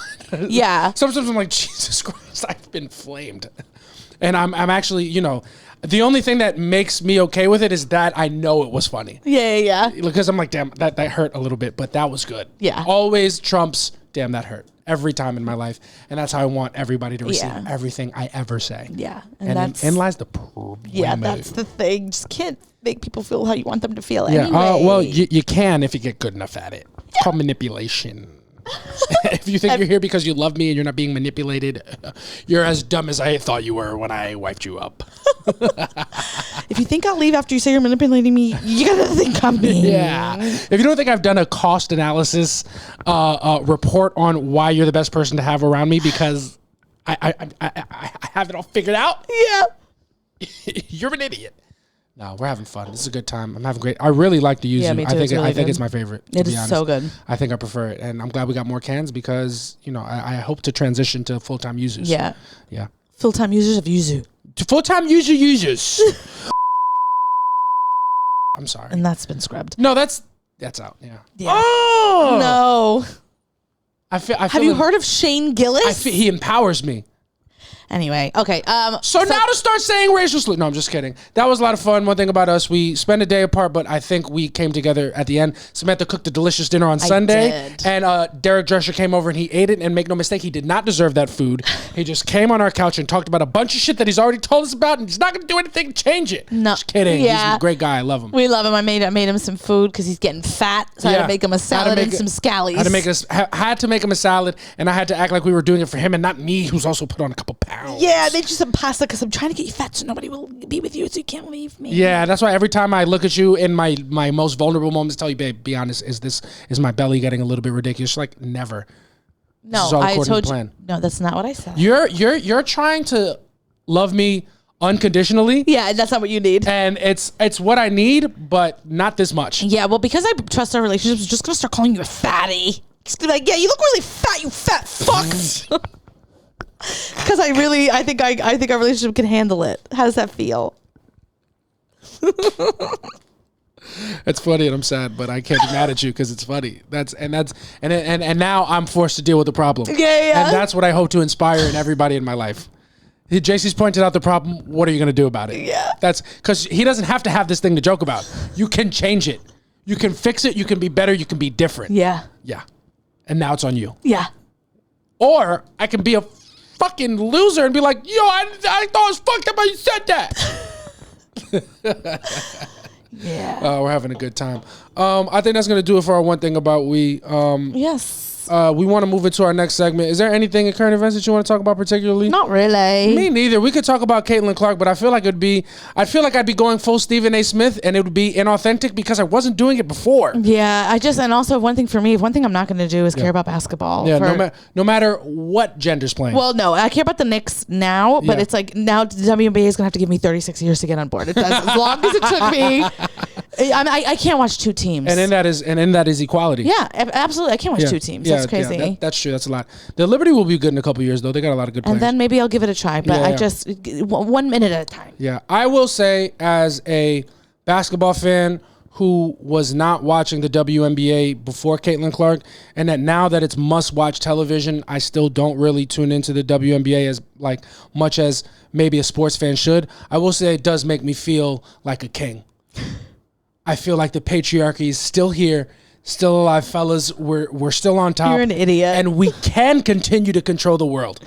Yeah. Sometimes I'm like, Jesus Christ, I've been flamed. And I'm actually, you know, the only thing that makes me okay with it is that I know it was funny. Yeah. Because I'm like, damn, that hurt a little bit, but that was good. Yeah. Always trumps, damn, that hurt. Every time in my life. And that's how I want everybody to receive Yeah. everything I ever say. Yeah. And in lies the problem. Yeah, that's the thing. Just can't make people feel how you want them to feel Yeah. anyway. Well, you can if you get good enough at it. It's called manipulation. If you think you're here because you love me and you're not being manipulated, you're as dumb as I thought you were when I wiped you up. If you think I'll leave after you say you're manipulating me, you gotta think I'm me. Yeah. If you don't think I've done a cost analysis report on why you're the best person to have around me because I have it all figured out, Yeah. you're an idiot. No, we're having fun. This is a good time. I'm having great. I really like the yuzu. Yeah, me too. I think Good. it's my favorite. It be is honest. so good. I think I prefer it, and I'm glad we got more cans because you know I hope to transition to full time users. Yeah. Yeah. Full-time users of yuzu. To full time users. I'm sorry. And that's been scrubbed. No, that's out. Yeah. Oh! No. I feel. Have you heard of Shane Gillis? He empowers me. Anyway, okay. So now to start saying racial slurs. No, I'm just kidding. That was a lot of fun. One thing about us, we spent a day apart, but I think we came together at the end. Samantha cooked a delicious dinner on Sunday. did. And Derek Drescher came over and he ate it. And make no mistake, he did not deserve that food. He just came on our couch and talked about a bunch of shit that he's already told us about, and he's not going to do anything to change it. No. Just kidding. Yeah. He's a great guy. I love him. We love him. I made him some food because he's getting fat. So I had to make him a salad and some scallies. Had to make him a salad, and I had to act like we were doing it for him and not me, who's also put on a couple pounds. Yeah, they just some pasta because I'm trying to get you fat so nobody will be with you, so you can't leave me. Yeah, that's why every time I look at you in my most vulnerable moments, tell you, babe, be honest, is my belly getting a little bit ridiculous? Like, never. No, This is all I according to told you. plan. No, that's not what I said. You're trying to love me unconditionally. Yeah, that's not what you need. And it's what I need, but not this much. Yeah, well, because I trust our relationship, I'm just gonna start calling you a fatty. Just gonna be like, yeah, you look really fat, you fat fuck. Because I think our relationship can handle it. How does that feel? It's funny and I'm sad, but I can't be mad at you because it's funny. And now I'm forced to deal with the problem. Yeah. And that's what I hope to inspire in everybody in my life. JC's pointed out the problem. What are you going to do about it? Yeah. That's because he doesn't have to have this thing to joke about. You can change it. You can fix it. You can be better. You can be different. Yeah. Yeah. And now it's on you. Yeah. Or I can be a fucking loser and be like, yo, I thought it was fucked up how you said that. Yeah. We're having a good time. I think that's going to do it for our one thing about we. Yes. We want to move into our next segment. Is there anything in current events that you want to talk about particularly? Not really. Me neither. We could talk about Caitlin Clark, but I feel like I'd be going full Stephen A. Smith, and it would be inauthentic because I wasn't doing it before. Yeah, and also one thing I'm not going to do is care about basketball. Yeah, no matter what gender's playing. Well, no, I care about the Knicks now, but it's like now the WNBA is going to have to give me 36 years to get on board. It does, as long as it took me. I can't watch two teams. And in that is equality. Yeah, absolutely. I can't watch two teams. That's crazy. Yeah, that's true. That's a lot. The Liberty will be good in a couple years, though. They got a lot of good players. And then maybe I'll give it a try, but I just 1 minute at a time. Yeah, I will say as a basketball fan who was not watching the WNBA before Caitlin Clark, and that now that it's must-watch television, I still don't really tune into the WNBA as like much as maybe a sports fan should. I will say it does make me feel like a king. I feel like the patriarchy is still here, still alive, fellas. We're still on top. You're an idiot. And we can continue to control the world.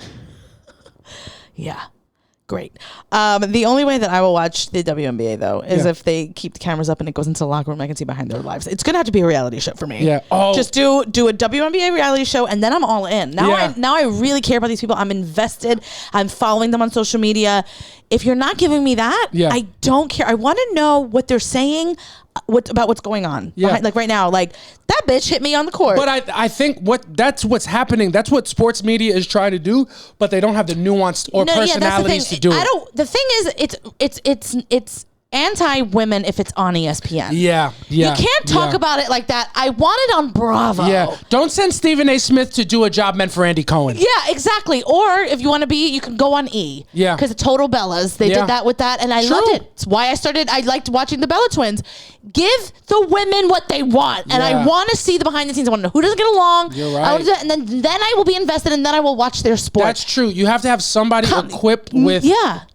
Yeah. Great. The only way that I will watch the WNBA though is if they keep the cameras up and it goes into the locker room. I can see behind their lives. It's gonna have to be a reality show for me. Yeah. Oh. Just do a WNBA reality show and then I'm all in. Now I really care about these people. I'm invested. I'm following them on social media. If you're not giving me that, I don't care. I want to know what they're saying. About what's going on behind, like right now, like that bitch hit me on the court. But I think that's what's happening. That's what sports media is trying to do, but they don't have the nuance or personalities to do it. The thing is, anti-women if it's on ESPN. Yeah. You can't talk about it like that. I want it on Bravo. Yeah. Don't send Stephen A. Smith to do a job meant for Andy Cohen. Yeah, exactly. Or if you want to be, you can go on E. Yeah. Because Total Bellas, they did that with that, and I loved it. It's why I liked watching the Bella Twins. Give the women what they want, and I want to see the behind the scenes. I want to know who doesn't get along. You're right. And then I will be invested, and then I will watch their sport. That's true. You have to have somebody equipped with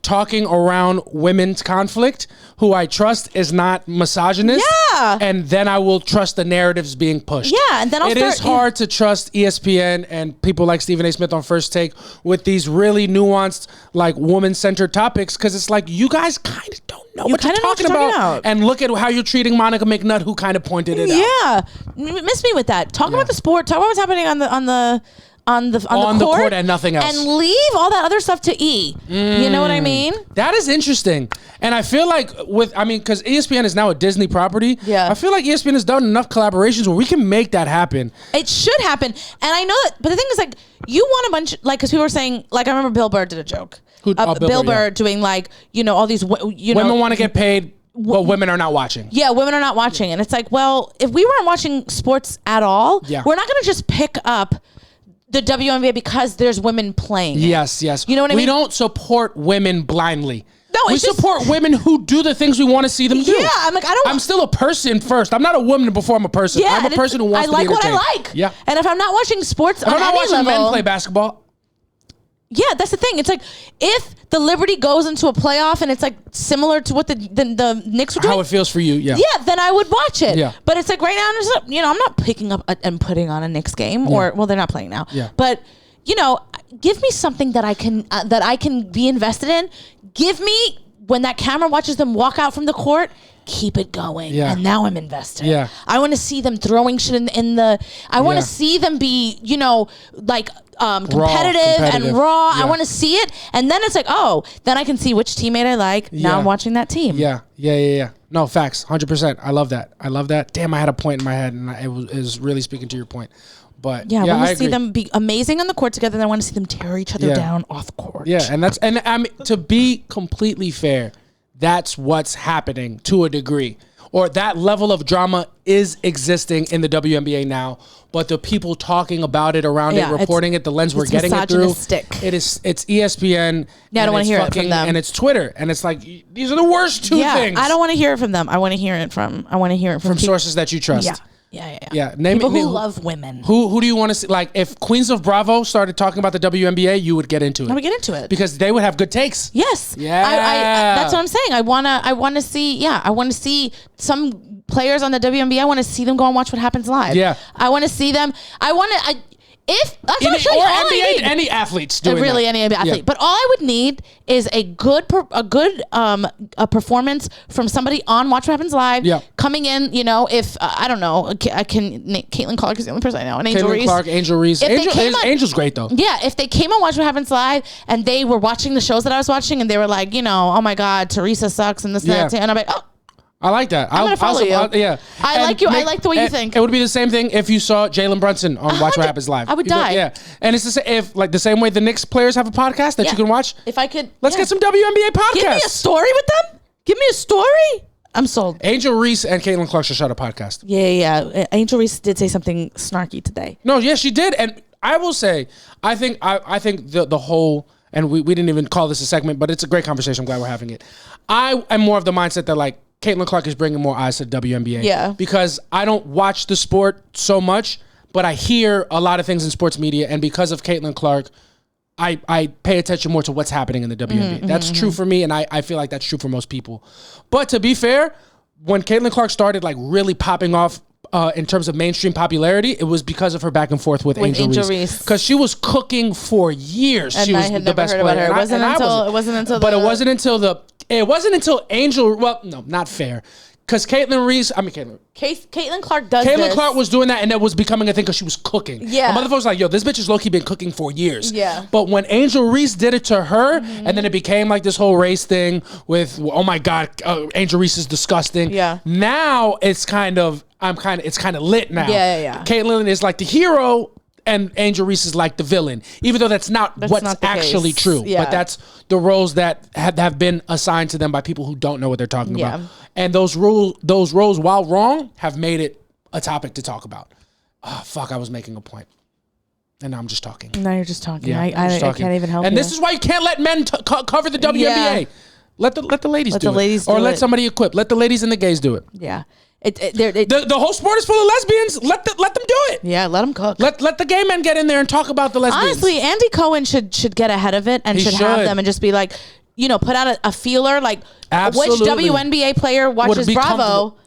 talking around women's conflict who I trust is not misogynist. Yeah. And then I will trust the narratives being pushed. Yeah, and then It is hard to trust ESPN and people like Stephen A. Smith on First Take with these really nuanced, like woman-centered topics, because it's like you guys kind of don't know what you're talking about. And look at how you're treating Monica McNutt, who kind of pointed it out. Yeah, miss me with that. Talk about the sport. Talk about what's happening on the court and nothing else, and leave all that other stuff to E. You know what I mean? That is interesting, and I feel like because ESPN is now a Disney property. Yeah, I feel like ESPN has done enough collaborations where we can make that happen. It should happen, and I know that. But the thing is, like, you want a bunch, like, because people were saying, like, I remember Bill Burr did a joke. Bill Burr doing like, all these, women want to get paid. But women are not watching. Yeah, women are not watching, and it's like, well, if we weren't watching sports at all, we're not going to just pick up the WNBA because there's women playing. Yes. You know what I mean? We don't support women blindly. No, we support women who do the things we want to see them do. Yeah, I'm still a person first. I'm not a woman before I'm a person. Yeah, I'm a person who wants to be entertained. I like what I like. Yeah. And if I'm not watching sports on any level, I'm not watching men play basketball. Yeah, that's the thing. It's like if the Liberty goes into a playoff and it's like similar to what the Knicks were doing. How it feels for you, yeah. Yeah, then I would watch it. Yeah. But it's like right now, I'm not picking up and putting on a Knicks game or, well, they're not playing now. Yeah. But, give me something that I can be invested in. Give me, when that camera watches them walk out from the court, keep it going. Yeah. And now I'm invested. Yeah. I want to see them throwing shit I want to see them be, competitive and raw. Yeah. I want to see it. And then it's like, then I can see which teammate I like. Now I'm watching that team. Yeah. No, facts. 100%. I love that. Damn, I had a point in my head and it was really speaking to your point. But I want to see them be amazing on the court together, and I want to see them tear each other down off the court. Yeah, and I mean, to be completely fair, that's what's happening to a degree. Or that level of drama is existing in the WNBA now, but the people talking about it, around it, reporting it, the lens we're getting it through, it's ESPN. Yeah, I don't want to hear it from them. And it's Twitter, and it's like, these are the worst two things. I don't want to hear it from them. I want to hear it from sources that you trust. Yeah. People who love women. Who do you want to see? Like, if Queens of Bravo started talking about the WNBA, you would get into it. I would get into it because they would have good takes. Yes. Yeah. That's what I'm saying. I want to see. Yeah. I want to see some players on the WNBA. I want to see them go and watch what happens live. Yeah. I want to see them. Any athletes doing any athlete. Yeah. But all I would need is a good performance from somebody on Watch What Happens Live. Yeah. Coming in, if I don't know, Caitlin Clark is the only person I know, and Angel Reese. Angel Reese. Angel's great though. Yeah, if they came on Watch What Happens Live and they were watching the shows that I was watching and they were like, oh my God, Teresa sucks and this and that, and I'm like, I like that. I'm gonna follow you. I like you. I like the way you think. It would be the same thing if you saw Jalen Brunson on Watch What Happens Live. I would die. Yeah, and it's the same way the Knicks players have a podcast that you can watch. If I could, let's get some WNBA podcasts. Give me a story with them. Give me a story. I'm sold. Angel Reese and Caitlin Clark should start a podcast. Yeah. Angel Reese did say something snarky today. No, yes, she did, and I will say, I think the whole, and we didn't even call this a segment, but it's a great conversation. I'm glad we're having it. I am more of the mindset that like, Caitlin Clark is bringing more eyes to the WNBA. Yeah. Because I don't watch the sport so much, but I hear a lot of things in sports media. And because of Caitlin Clark, I pay attention more to what's happening in the WNBA. That's true for me, and I feel like that's true for most people. But to be fair, when Caitlin Clark started like really popping off in terms of mainstream popularity, it was because of her back and forth with Angel Reese. Because she was cooking for years. And she was the best player. It wasn't until Angel. Well, no, not fair. Because Caitlin Clark does Caitlin Clark was doing that, and that was becoming a thing because she was cooking. Yeah. My motherfucker was like, yo, this bitch has low-key been cooking for years. Yeah. But when Angel Reese did it to her, and then it became like this whole race thing with, oh my God, Angel Reese is disgusting. Yeah. Now it's kind of lit now. Yeah. Caitlin is like the hero, and Angel Reese is like the villain, even though that's what's not the actually case. true. Yeah. But that's the roles that have been assigned to them by people who don't know what they're talking about. And those roles, while wrong, have made it a topic to talk about. Oh, fuck, I was making a point. And now I'm just talking. Now you're just talking. Yeah, I can't even help you. And this is why you can't let men cover the WNBA. Yeah. Let the ladies do it. Or do let it. somebody equip. Let the ladies and the gays do it. Yeah. The whole sport is full of lesbians. Let them do it. Yeah, let them cook. Let the gay men get in there and talk about the lesbians. Honestly, Andy Cohen should get ahead of it and should have them and just be like, put out a feeler, like Absolutely. which WNBA player watches Bravo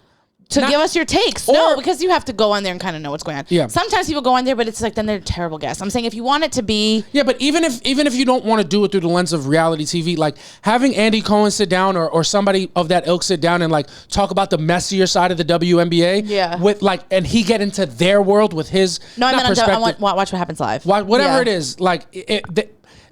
to give us your takes. No, because you have to go on there and kind of know what's going on. Yeah. Sometimes people go on there, but it's like then they're terrible guests. I'm saying if you want it to be but even if you don't want to do it through the lens of reality TV, like having Andy Cohen sit down or somebody of that ilk sit down and like talk about the messier side of the WNBA. Yeah. With like, and he get into their world with his perspective. I want watch what happens live. Whatever it is, like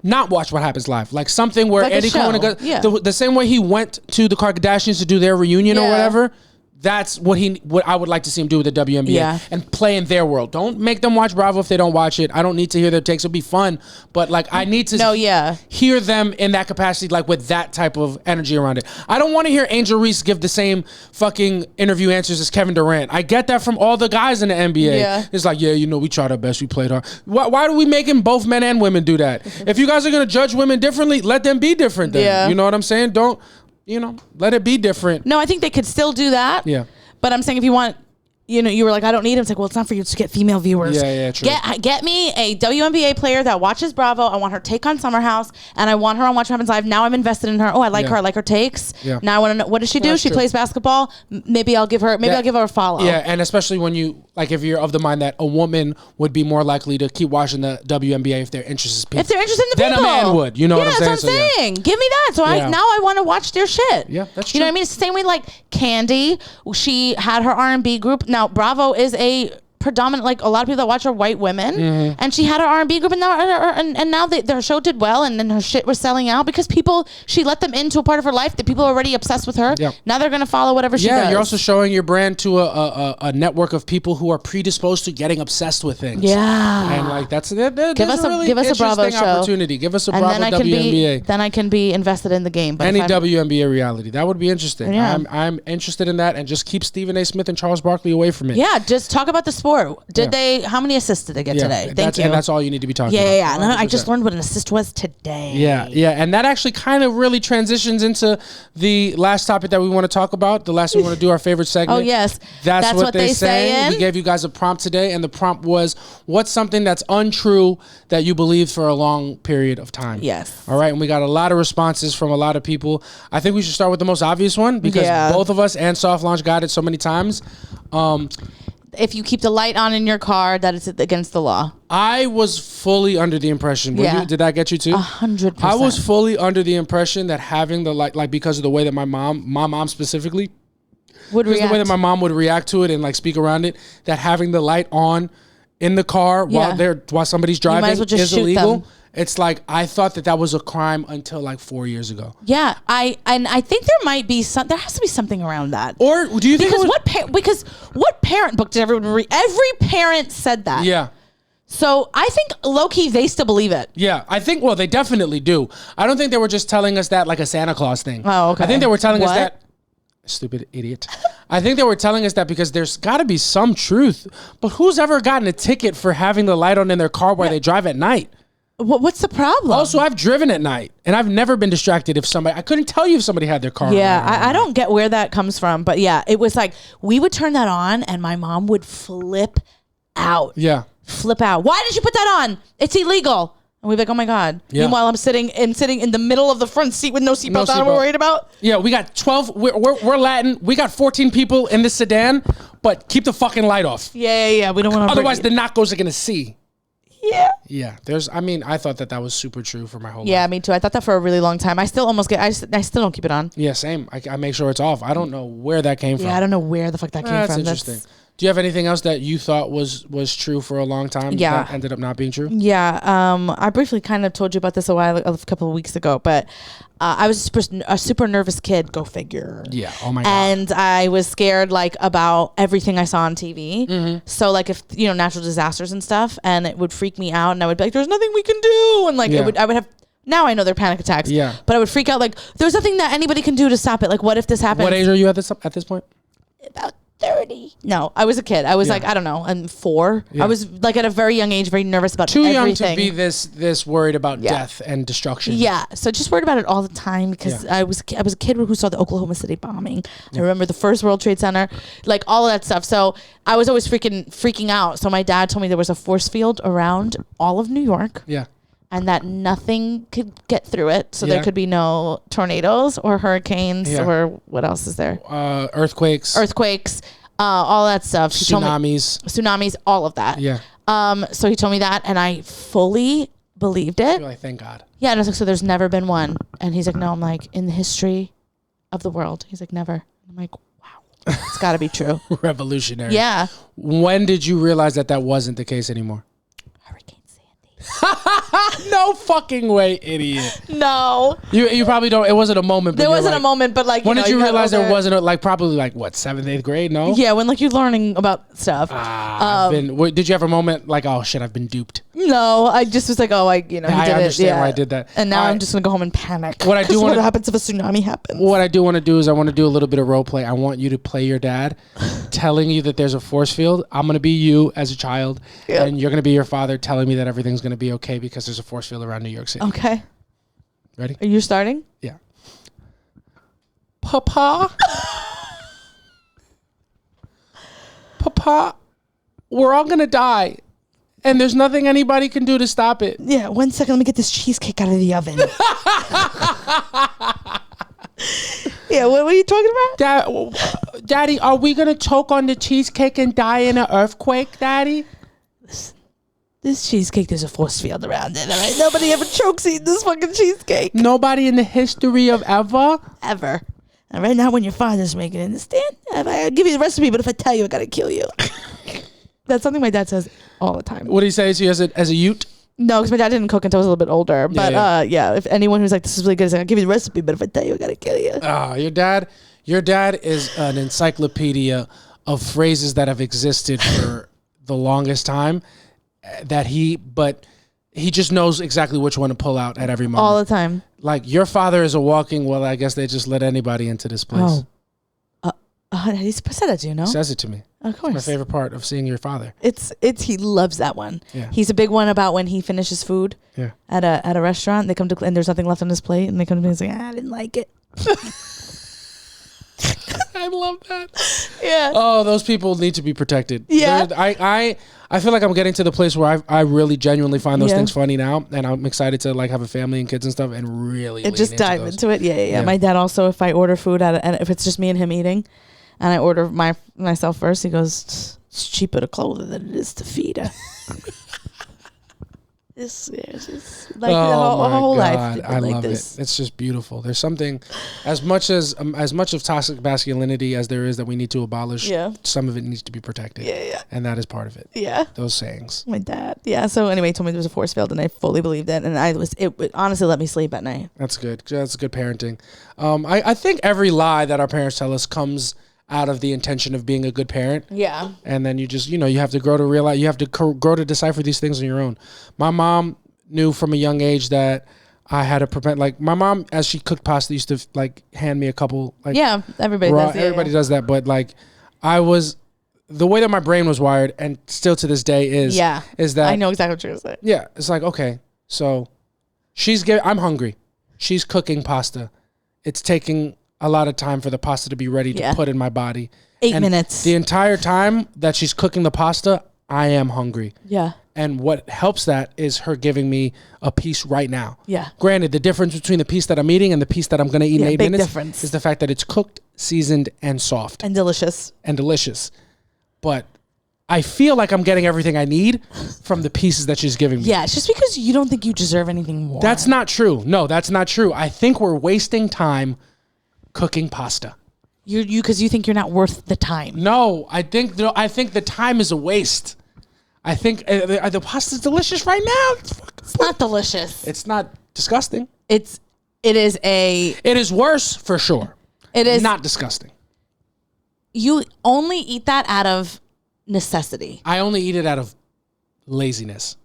not watch what happens live, like something where like Andy Cohen the same way he went to the Kardashians to do their reunion or whatever. That's what I would like to see him do with the WNBA and play in their world. Don't make them watch Bravo if they don't watch it. I don't need to hear their takes. It'll be fun, but like I need to hear them in that capacity, like with that type of energy around it. I don't want to hear Angel Reese give the same fucking interview answers as Kevin Durant. I get that from all the guys in the NBA. Yeah. It's like, we tried our best. We played hard. Why do we making both men and women do that? If you guys are going to judge women differently, let them be different then. Yeah. You know what I'm saying? Don't... let it be different. No, I think they could still do that. Yeah. But I'm saying if you want, you were like, I don't need him. It's like, well, it's not for you to get female viewers. Yeah, true. Get me a WNBA player that watches Bravo. I want her take on Summer House, and I want her on Watch What Happens Live. Now I'm invested in her. Oh, I like her. I like her takes. Yeah. Now I want to know, what does she do? She plays basketball. Maybe I'll give her a follow. Yeah, and especially when if you're of the mind that a woman would be more likely to keep watching the WNBA if their interest is peaked. If they're interested in the then people. Then a man would. You know what I'm saying? That's what I'm saying. Give me that. So now I want to watch their shit. Yeah, that's true. You know what I mean? It's the same way like Candy. She had her R&B group. Now Bravo is a predominant, like a lot of people that watch are white women, and she had her R&B group, and now their show did well, and then her shit was selling out because she let them into a part of her life that people are already obsessed with her. Yep. Now they're gonna follow whatever she does. Yeah, you're also showing your brand to a network of people who are predisposed to getting obsessed with things. Yeah, and like that's give us a Bravo show opportunity. Give us a Bravo WNBA. Then I can be invested in the game. But any WNBA reality, that would be interesting. Yeah. I'm interested in that, and just keep Stephen A. Smith and Charles Barkley away from it. Yeah, just talk about the sport. How many assists did they get today? Thank you. And that's all you need to be talking about. Yeah. No, I just learned what an assist was today. Yeah. And that actually kind of really transitions into the last topic that we want to talk about. The last we want to do our favorite segment. Oh, yes. That's what they say. We gave you guys a prompt today, and the prompt was, what's something that's untrue that you believed for a long period of time? Yes. All right, and we got a lot of responses from a lot of people. I think we should start with the most obvious one because both of us and Soft Launch got it so many times. If you keep the light on in your car, that is against the law. I was fully under the impression. Did that get you too? 100%. I was fully under the impression that having the light, like because of the way that my mom specifically, would react. The way that my mom would react to it and like speak around it, that having the light on in the car while somebody's driving is illegal. It's like I thought that was a crime until like 4 years ago. Yeah, I think there might be there has to be something around that. Or do you think because what parent book did everyone read? Every parent said that. Yeah. So I think low-key they still believe it. Yeah, I think they definitely do. I don't think they were just telling us that like a Santa Claus thing. Oh, okay. I think they were telling us that. Stupid idiot. I think they were telling us that because there's got to be some truth. But who's ever gotten a ticket for having the light on in their car while they drive at night? What's the problem? Also, I've driven at night, and I've never been distracted I couldn't tell you if somebody had their car on. Yeah, I don't get where that comes from. But yeah, it was like, we would turn that on, and my mom would flip out. Yeah. Flip out. Why did you put that on? It's illegal. And we'd be like, oh my God. Yeah. Meanwhile, I'm sitting in the middle of the front seat with no seatbelt on. We're worried about. Yeah, we got 12. We're Latin. We got 14 people in this sedan, but keep the fucking light off. Yeah. We don't want to. Otherwise, the narcos are going to see. Yeah. Yeah. I thought that was super true for my whole life. Yeah, me too. I thought that for a really long time. I still almost I still don't keep it on. Yeah, same. I make sure it's off. I don't know where that came from. Yeah, I don't know where the fuck that came from. That's interesting. Do you have anything else that you thought was true for a long time? Yeah. That ended up not being true? Yeah. I briefly kind of told you about this a couple of weeks ago, but I was a super nervous kid. Go figure. Yeah. Oh my God. And I was scared like about everything I saw on TV. Mm-hmm. So like if natural disasters and stuff, and it would freak me out, and I would be like, "There's nothing we can do," and like I would have. Now I know they're panic attacks. Yeah. But I would freak out like there's nothing that anybody can do to stop it. Like what if this happens? What age are you at this point? About 30. No, I was a kid. I was like, I don't know, and 4. Yeah. I was like at a very young age, very nervous about Too everything. young to be this worried about death and destruction. Yeah, so just worried about it all the time because I was a kid who saw the Oklahoma City bombing. I remember the first World Trade Center, like all of that stuff. So I was always freaking out. So my dad told me there was a force field around all of New York. Yeah. And that nothing could get through it. So there could be no tornadoes or hurricanes or what else is there? Earthquakes, all that stuff. tsunamis, all of that. Yeah. So he told me that, and I fully believed it. You're like, thank God. Yeah, and I was like, so there's never been one. And he's like, no. I'm like, in the history of the world. He's like, never. I'm like, wow, it's got to be true. Revolutionary. Yeah. When did you realize that wasn't the case anymore? Hurricane Sandy. No fucking way, idiot. No. You probably don't. It wasn't a moment. But There wasn't a moment, but like, when did you realize there wasn't a, probably 7th, 8th grade? No. Yeah, when like you're learning about stuff. Did you have a moment like, oh shit, I've been duped? No, I just was like, he did it. I understand why I did that. And now I'm just gonna go home and panic. What I do what happens if a tsunami happens? What I do want to do is I want to do a little bit of role play. I want you to play your dad, telling you that there's a force field. I'm gonna be you as a child, and you're gonna be your father, telling me that everything's gonna be okay because there's a force field around New York City. Okay. Ready? Are you starting? Yeah. Papa, we're all gonna die. And there's nothing anybody can do to stop it. Yeah, 1 second. Let me get this cheesecake out of the oven. Yeah, what are you talking about? Daddy, are we going to choke on the cheesecake and die in an earthquake, Daddy? This cheesecake, there's a force field around it, all right? Nobody ever chokes eating this fucking cheesecake. Nobody in the history of ever? Ever. And right now when your father's making it, understand? I'll give you the recipe, but if I tell you, I got to kill you. That's something my dad says all the time. What do you say to you as a youth? No, because my dad didn't cook until I was a little bit older. But if anyone who's like, this is really good, is like, I'll give you the recipe, but if I tell you, I gotta kill you. Your dad is an encyclopedia of phrases that have existed for the longest time. But he just knows exactly which one to pull out at every moment. All the time. Like your father is a walking. Well, I guess they just let anybody into this place. He said that to you, no? He says it to me. Of course. It's my favorite part of seeing your father. It's he loves that one. Yeah. He's a big one about when he finishes food at a restaurant. They come to and there's nothing left on his plate, and they come to me and say, I didn't like it. I love that. Yeah. Oh, those people need to be protected. Yeah. I feel like I'm getting to the place where I really genuinely find those things funny now, and I'm excited to like have a family and kids and stuff, and really just dive into it. Yeah. My dad also, if I order food and if it's just me and him eating, and I order myself first, he goes, it's cheaper to clothe her than it is to feed her. It's like the whole life. I love it. It's just beautiful. There's something, as much of toxic masculinity as there is that we need to abolish. Yeah. Some of it needs to be protected. Yeah. And that is part of it. Yeah. Those sayings. My dad. Yeah. So anyway, he told me there was a force field, and I fully believed it, and it honestly let me sleep at night. That's good. That's good parenting. I think every lie that our parents tell us comes out of the intention of being a good parent. Yeah. And then you just, you have to grow to realize, you have to grow to decipher these things on your own. My mom knew from a young age that I had to prevent, like my mom, as she cooked pasta, used to like hand me a couple, like, everybody does. Everybody does that. But like the way that my brain was wired, and still to this day is that I know exactly what you're going to say. Yeah. It's like, okay, so I'm hungry. She's cooking pasta. It's taking a lot of time for the pasta to be ready to put in my body. 8 minutes. The entire time that she's cooking the pasta, I am hungry. Yeah. And what helps that is her giving me a piece right now. Yeah. Granted, the difference between the piece that I'm eating and the piece that I'm going to eat in 8 minutes difference. is the fact that it's cooked, seasoned, and soft. And delicious. But I feel like I'm getting everything I need from the pieces that she's giving me. Yeah, it's just because you don't think you deserve anything more. That's not true. No, that's not true. I think we're wasting time cooking pasta. Because you think you're not worth the time. No, I think the time is a waste. I think the pasta's delicious right now. It's not delicious. It's not disgusting. It is worse for sure. It is not disgusting. You only eat that out of necessity. I only eat it out of laziness.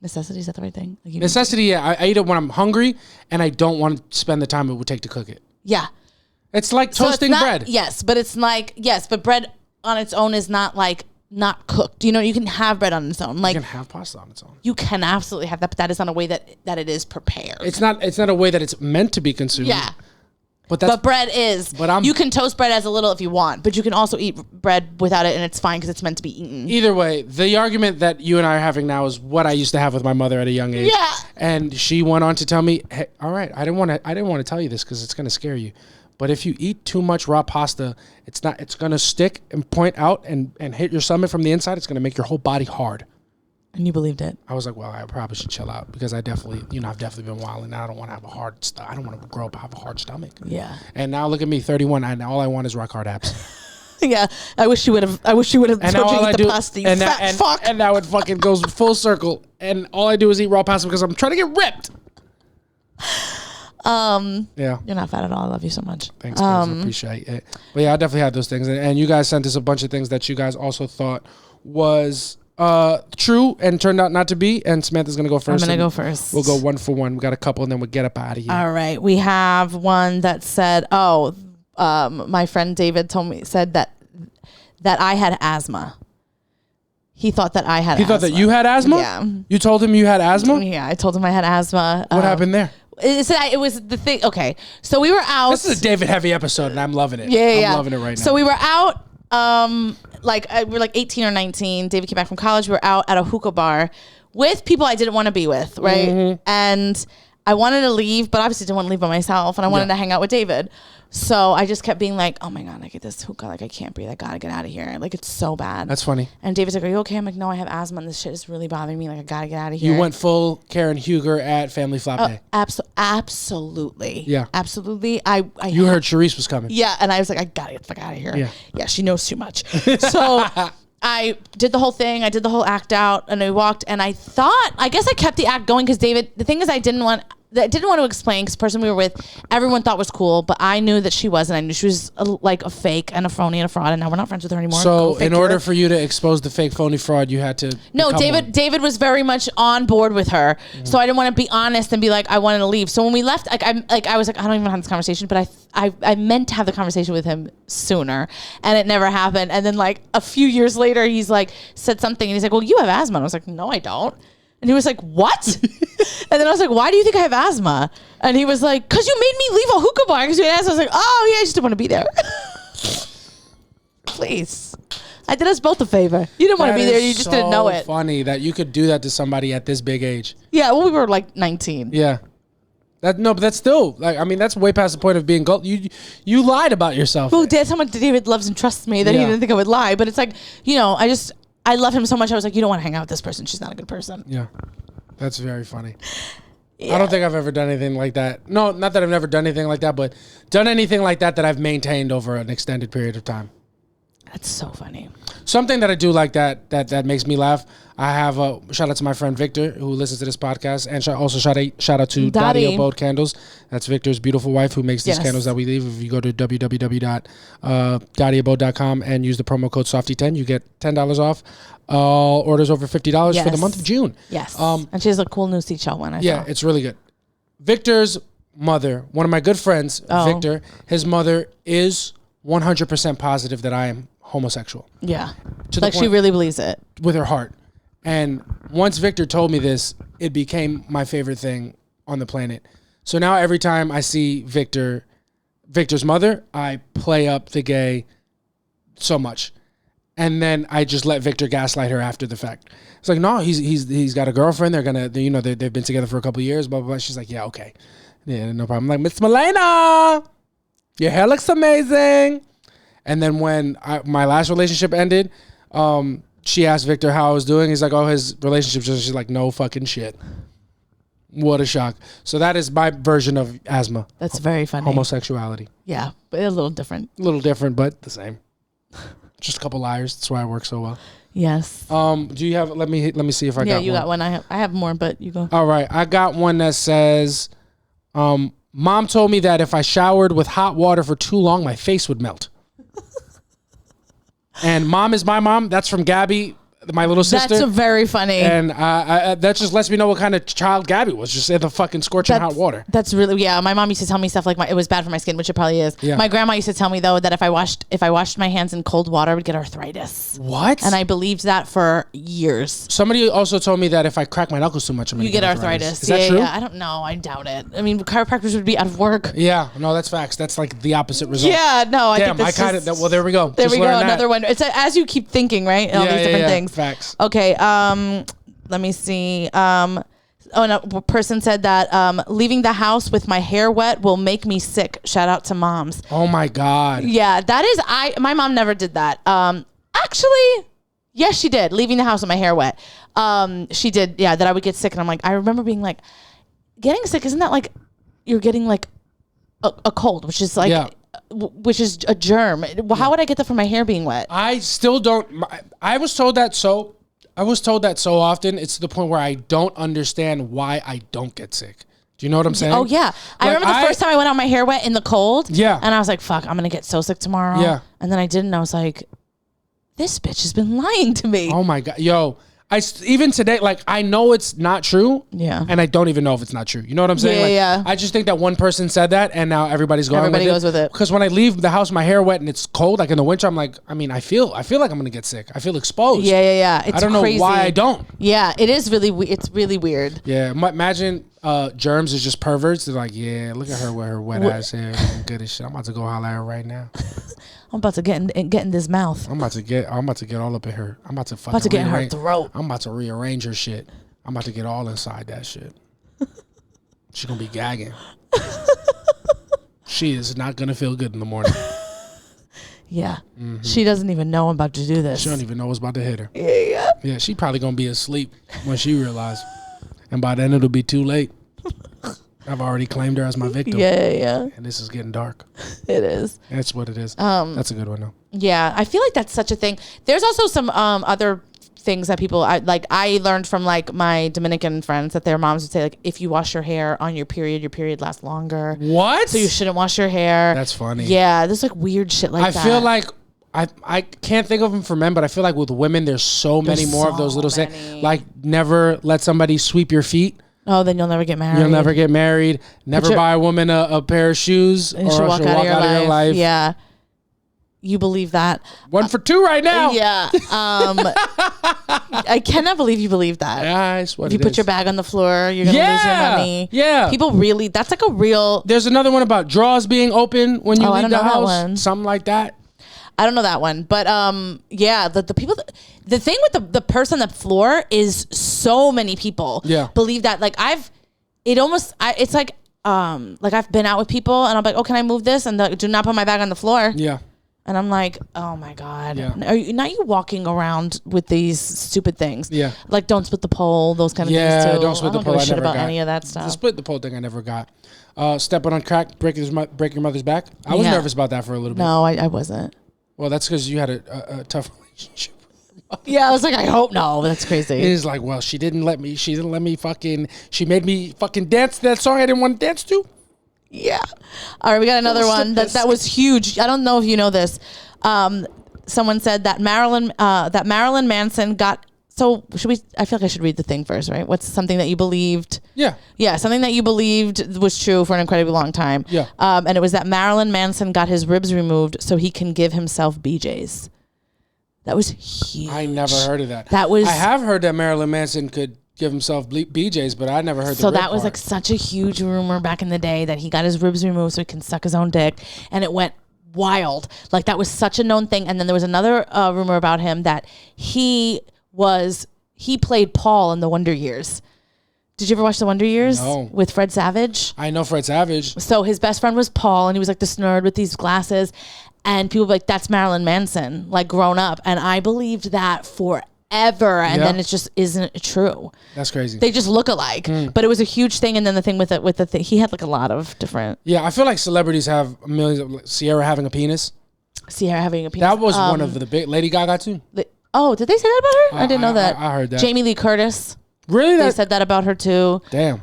Necessity, is that the right thing? Like necessity, yeah. I eat it when I'm hungry and I don't want to spend the time it would take to cook it. Yeah. It's like toasting bread. Yes, but bread on its own is not like not cooked. You know, you can have bread on its own. Like you can have pasta on its own. You can absolutely have that, but that is not a way that it is prepared. It's not a way that it's meant to be consumed. Yeah. But bread is. You can toast bread as a little if you want, but you can also eat bread without it, and it's fine because it's meant to be eaten. Either way, the argument that you and I are having now is what I used to have with my mother at a young age. Yeah. And she went on to tell me, hey, all right, I didn't want to tell you this because it's going to scare you. But if you eat too much raw pasta, it's going to stick and point out and hit your stomach from the inside. It's going to make your whole body hard. And you believed it. I was like, well, I probably should chill out because I've definitely been wilding. I don't want to have I don't want to grow up and have a hard stomach. Yeah. And now look at me, 31, and all I want is rock hard abs. Yeah. I wish you would have told you to eat the pasta, you fat fuck. And now it fucking goes full circle. And all I do is eat raw pasta because I'm trying to get ripped. Yeah. You're not fat at all. I love you so much. Thanks, guys. I appreciate it. But yeah, I definitely had those things. And you guys sent us a bunch of things that you guys also thought was true and turned out not to be. And Samantha's going to go first. I'm going to go first. We'll go one for one. We got a couple and then we'll get up out of here. All right. We have one that said, my friend David said that I had asthma. He thought that I had asthma. He thought that you had asthma? Yeah. You told him you had asthma? Yeah, I told him I had asthma. What happened there? It was the thing. Okay. So we were out. This is a David heavy episode and I'm loving it. Yeah. I'm loving it right now. So we were out, we were like 18 or 19. David came back from college. We were out at a hookah bar with people I didn't want to be with, right? Mm-hmm. And I wanted to leave, but obviously didn't want to leave by myself. And I wanted to hang out with David. So I just kept being like, oh my God, I get this hookah. Like, I can't breathe. I got to get out of here. Like, it's so bad. That's funny. And David's like, are you okay? I'm like, no, I have asthma and this shit is really bothering me. Like, I got to get out of here. You went full Karen Huger at Family Flop Day. Absolutely. Yeah. Absolutely. You heard Charisse was coming. Yeah. And I was like, I got to get the fuck out of here. Yeah. She knows too much. So I did the whole thing. I did the whole act out and I walked and I guess I kept the act going because David, the thing is I didn't want to explain because the person we were with, everyone thought was cool, but I knew that she wasn't. I knew she was like a fake and a phony and a fraud, and now we're not friends with her anymore. So in order for you to expose the fake, phony fraud, you had to. No, David was very much on board with her, so I didn't want to be honest and be like I wanted to leave. So when we left, I was like I don't even have this conversation, but I meant to have the conversation with him sooner, and it never happened. And then like a few years later, he's like said something, and he's like, "Well, you have asthma." And I was like, "No, I don't." And he was like, what? And then I was like, why do you think I have asthma? And he was like, because you made me leave a hookah bar because you had asthma. I was like, oh, yeah, I just didn't want to be there. Please. I did us both a favor. You didn't want to be there. You just didn't know it. It's funny that you could do that to somebody at this big age. Yeah, well, we were like 19. Yeah. But that's still, like, I mean, that's way past the point of being you lied about yourself. Well, that's how much David loves and trusts me that he didn't think I would lie. But it's like, I love him so much. I was like, you don't want to hang out with this person. She's not a good person. Yeah. That's very funny. Yeah. I don't think I've ever done anything like that. No, not that I've never done anything like that, but done anything like that I've maintained over an extended period of time. That's so funny. Something that I do like that makes me laugh. I have a shout out to my friend Victor who listens to this podcast, and also shout out to Dottie Abode Candles. That's Victor's beautiful wife who makes these candles that we leave. If you go to www.dottieabode.com and use the promo code Softie10, you get $10 off all orders over $50 for the month of June. Yes, and she has a cool new seashell one. I saw. It's really good. Victor's mother, one of my good friends, Victor, his mother is 100% positive that I am homosexual. Yeah. Like she really believes it. With her heart. And once Victor told me this, it became my favorite thing on the planet. So now every time I see Victor's mother, I play up the gay so much. And then I just let Victor gaslight her after the fact. It's like, no, he's got a girlfriend. They've been together for a couple of years, blah, blah, blah. She's like, yeah, okay. Yeah, no problem. I'm like, Miss Milena, your hair looks amazing. And then when my last relationship ended, she asked Victor how I was doing. He's like, oh, his relationship. She's like, no fucking shit. What a shock. So that is my version of asthma. That's very funny. Homosexuality. Yeah, but a little different. A little different, but the same. Just a couple liars. That's why it works so well. Yes. Do you have? Let me see if I got one. Yeah, you got one. I have more, but you go. All right, I got one that says, "Mom told me that if I showered with hot water for too long, my face would melt." And mom is my mom. That's from Gabby, my little sister. That's very funny. And that just lets me know what kind of child Gabby was. Just in the fucking scorching hot water. That's really, yeah. My mom used to tell me stuff like it was bad for my skin, which it probably is. Yeah. My grandma used to tell me though that if I washed my hands in cold water, I would get arthritis. What? And I believed that for years. Somebody also told me that if I crack my knuckles too much, I'm gonna get arthritis. Is that true? Yeah, I don't know. I doubt it. I mean, chiropractors would be out of work. Yeah, no, that's facts. That's like the opposite result. Yeah, no, I think that's well, there we go. There we go. Another one. It's as you keep thinking, right? All these different things. Facts. Okay. Let me see. A person said that leaving the house with my hair wet will make me sick. Shout out to moms. Oh my God. Yeah, that is my mom never did that. Actually, yes, she did. Leaving the house with my hair wet. She did. Yeah, that I would get sick, and I'm like, I remember being like, getting sick. Isn't that like you're getting like a cold, which is like. Yeah. Which is a germ. How would I get that from my hair being wet? I still don't. I was told that so often. It's to the point where I don't understand why I don't get sick. Do you know what I'm saying? Oh yeah, I remember the first time I went out my hair wet in the cold. Yeah, and I was like, "Fuck, I'm gonna get so sick tomorrow." Yeah, and then I didn't. I was like, "This bitch has been lying to me." Oh my God, yo. Even today, like, I know it's not true. Yeah. And I don't even know if it's not true. You know what I'm saying? Yeah. I just think that one person said that and now everybody goes with it. Because when I leave the house, my hair wet and it's cold, like in the winter, I'm like, I feel like I'm going to get sick. I feel exposed. Yeah. It's I don't know why I don't. Yeah, it is it's really weird. Yeah. Imagine germs is just perverts. They're like, yeah, look at her with her wet ass hair. Good as shit. I'm about to go holler at her right now. I'm about to get in this mouth. I'm about to get all up in her. I'm about to get in her throat. I'm about to rearrange her shit. I'm about to get all inside that shit. She's gonna be gagging. She is not gonna feel good in the morning. Yeah. Mm-hmm. She doesn't even know I'm about to do this. She don't even know what's about to hit her. Yeah. Yeah, she probably gonna be asleep when she realizes. And by then it'll be too late. I've already claimed her as my victim. Yeah. And this is getting dark. It is. That's what it is. That's a good one though. Yeah, I feel like that's such a thing. There's also some other things that people I learned from like my Dominican friends that their moms would say like, if you wash your hair on your period lasts longer. What? So you shouldn't wash your hair. That's funny. Yeah, there's like weird shit like that. I feel like I can't think of them for men, but I feel like with women there's so many more of those little sayings. Like never let somebody sweep your feet. Oh, then you'll never get married. You'll never get married. Never buy a woman a pair of shoes, or she'll walk out of your life. Yeah. You believe that? 1 for 2 right now. Yeah. I cannot believe you believe that. Yeah, it's what if you put your bag on the floor, you're going to lose your money. Yeah. People really, that's like a real. There's another one about drawers being open when you leave the house. Something like that. I don't know that one, but yeah, the people. The thing with the person on the floor is so many people believe that. Like it's like I've been out with people and I'm like, oh, can I move this? And do not put my bag on the floor. Yeah. And I'm like, oh my God. Yeah. Are you walking around with these stupid things? Yeah. Like don't split the pole, those kind of things too. Yeah, don't split the pole. I don't give a shit about any of that stuff. The split the pole thing I never got. Stepping on crack, break your mother's back. I was nervous about that for a little bit. No, I wasn't. Well, that's because you had a tough relationship. Yeah, I was like, I hope no. That's crazy. It is like, well, she didn't let me she made me fucking dance to that song I didn't want to dance to. Yeah. All right, we got another one that was huge. I don't know if you know this. Someone said that Marilyn Manson got. So I feel like I should read the thing first, right? What's something that you believed? Yeah. Yeah, something that you believed was true for an incredibly long time. Yeah. And it was that Marilyn Manson got his ribs removed so he can give himself BJs. That was huge. I never heard of that. I have heard that Marilyn Manson could give himself BJs, but I never heard the So rib that was part. like such a huge rumor back in the day that he got his ribs removed so he can suck his own dick. And it went wild. Like that was such a known thing. And then there was another rumor about him that he played Paul in the Wonder Years. Did you ever watch the Wonder Years? No. With Fred Savage? I know Fred Savage. So his best friend was Paul, and he was like this nerd with these glasses. And people were like, that's Marilyn Manson, like grown up. And I believed that forever. ever, and then it just isn't true. That's crazy. They just look alike, but it was a huge thing. And then the thing with the thing, he had like a lot of different. Yeah, I feel like celebrities have millions of, like, Sierra having a penis. Sierra having a penis. That was one of the big. Lady Gaga too. Did they say that about her? I didn't know that. I heard that. Jamie Lee Curtis. Really? They said that about her too. Damn.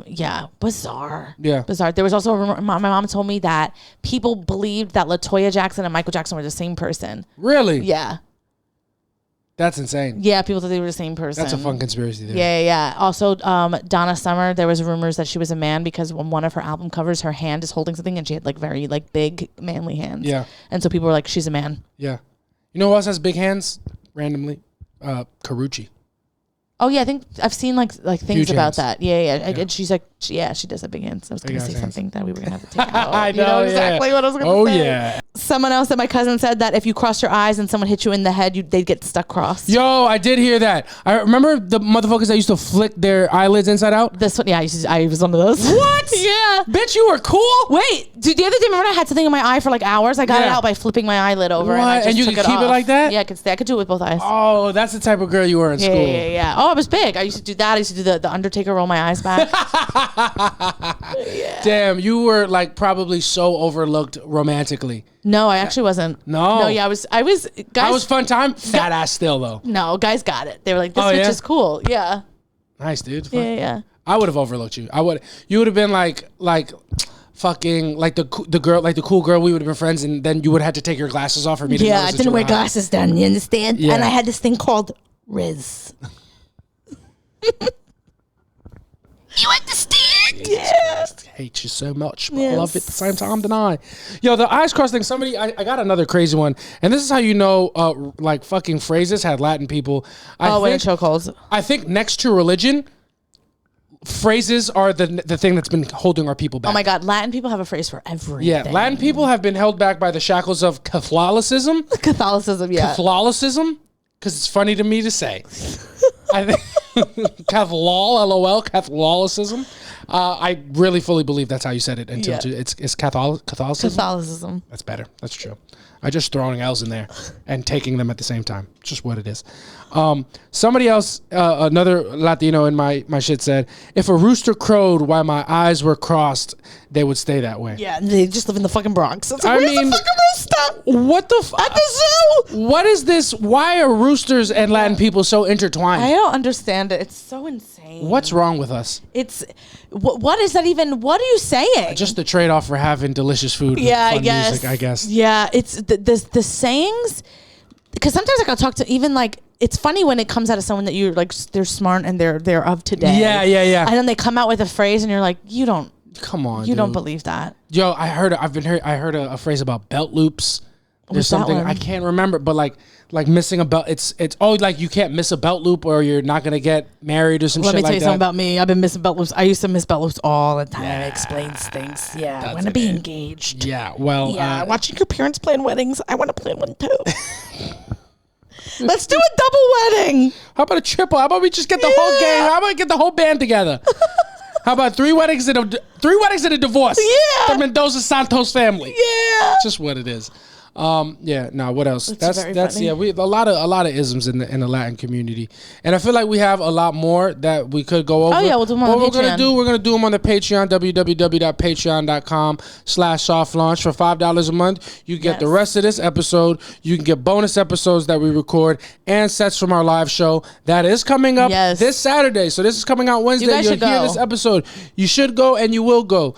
Yeah, bizarre. Yeah. Bizarre. There was also a rumor, my mom told me that people believed that LaToya Jackson and Michael Jackson were the same person. Really? Yeah. That's insane. Yeah, people thought they were the same person. That's a fun conspiracy theory. Yeah. Also, Donna Summer, there was rumors that she was a man because on one of her album covers, her hand is holding something and she had like very like big manly hands. Yeah. And so people were like, she's a man. Yeah. You know who else has big hands? Randomly, Karrueche. Oh yeah, I think I've seen like things Huge about hands. that. Yeah. And she's like, she does have big hands. I was going to say hands. something that we were going to have to take out. I You know exactly what I was going to say. Oh yeah. Someone else that my cousin said that if you cross your eyes and someone hit you in the head, they'd get stuck crossed. Yo, I did hear that. I remember the motherfuckers that used to flick their eyelids inside out. This one, yeah, I was one of those. What? Yeah. Bitch, you were cool. Wait, dude, the other day, remember I had something in my eye for like hours? I got it out by flipping my eyelid over. What? And I just And you took could keep off. it like that? Yeah, I could do it with both eyes. Oh, that's the type of girl you were in school. Yeah. Oh, I was big. I used to do that. I used to do the Undertaker roll my eyes back. Damn, you were like probably so overlooked romantically. No, I actually wasn't. No, yeah, I was. Guys, that was fun time. Fat ass still though. No, guys got it. They were like, this bitch is cool. Yeah. Nice, dude. Yeah. I would have overlooked you. You would have been like fucking like the girl, like the cool girl. We would have been friends, and then you would have had to take your glasses off for me to notice I that didn't you were wear hot. glasses then. You understand? Yeah. And I had this thing called Riz. You understand? Yeah. I hate you so much, but I love you at the same time. Deny. Yo, the eyes crossed thing. Somebody, I got another crazy one, and this is how you know, like fucking phrases had Latin people. Wait, chokeholds. I think next to religion, phrases are the thing that's been holding our people back. Oh my God, Latin people have a phrase for everything. Yeah, Latin people have been held back by the shackles of Catholicism. Catholicism, yeah. Catholicism, because it's funny to me to say. I think Catholicism. I really fully believe that's how you said it until it's Catholicism. Catholicism. That's better. That's true. I just throwing L's in there and taking them at the same time. It's just what it is. Somebody else, another Latino in my shit said, if a rooster crowed while my eyes were crossed, they would stay that way. Yeah, they just live in the fucking Bronx. It's like, I where's mean, the fucking rooster? What the At the zoo? What is this? Why are roosters and Latin people so intertwined? I don't understand it. It's so insane. What's wrong with us? It's what is that even? What are you saying? Just the trade-off for having delicious food. Yeah, and I fun guess. music, I guess. Yeah, it's the sayings. Because sometimes like I'll talk to even like it's funny when it comes out of someone that you're like they're smart and they're of today. Yeah. And then they come out with a phrase and you're like, you don't. Come on, You don't believe that. Yo, I heard a phrase about belt loops. There's What's that something one? I can't remember, but like missing a belt. It's like you can't miss a belt loop or you're not gonna get married or some shit like that. Let me tell you something about me. I've been missing belt loops. I used to miss belt loops all the time. It explains things. Yeah, I want to be engaged. Yeah, well, watching your parents plan weddings. I want to plan one too. Let's do a double wedding. How about a triple? How about we just get the whole gang? How about we get the whole band together? How about three weddings and a divorce? Yeah. The Mendoza Santos family. Yeah. Just what it is. What else? That's funny. we a lot of isms in the Latin community, and I feel like we have a lot more that we could go over. Oh yeah, we'll do them on what the we're Patreon. gonna do them on the Patreon, www.patreon.com/softlaunch for $5 a month. You get the rest of this episode. You can get bonus episodes that we record and sets from our live show that is coming up this Saturday. So this is coming out Wednesday. You guys You'll should hear go. this episode. You should go and you will go.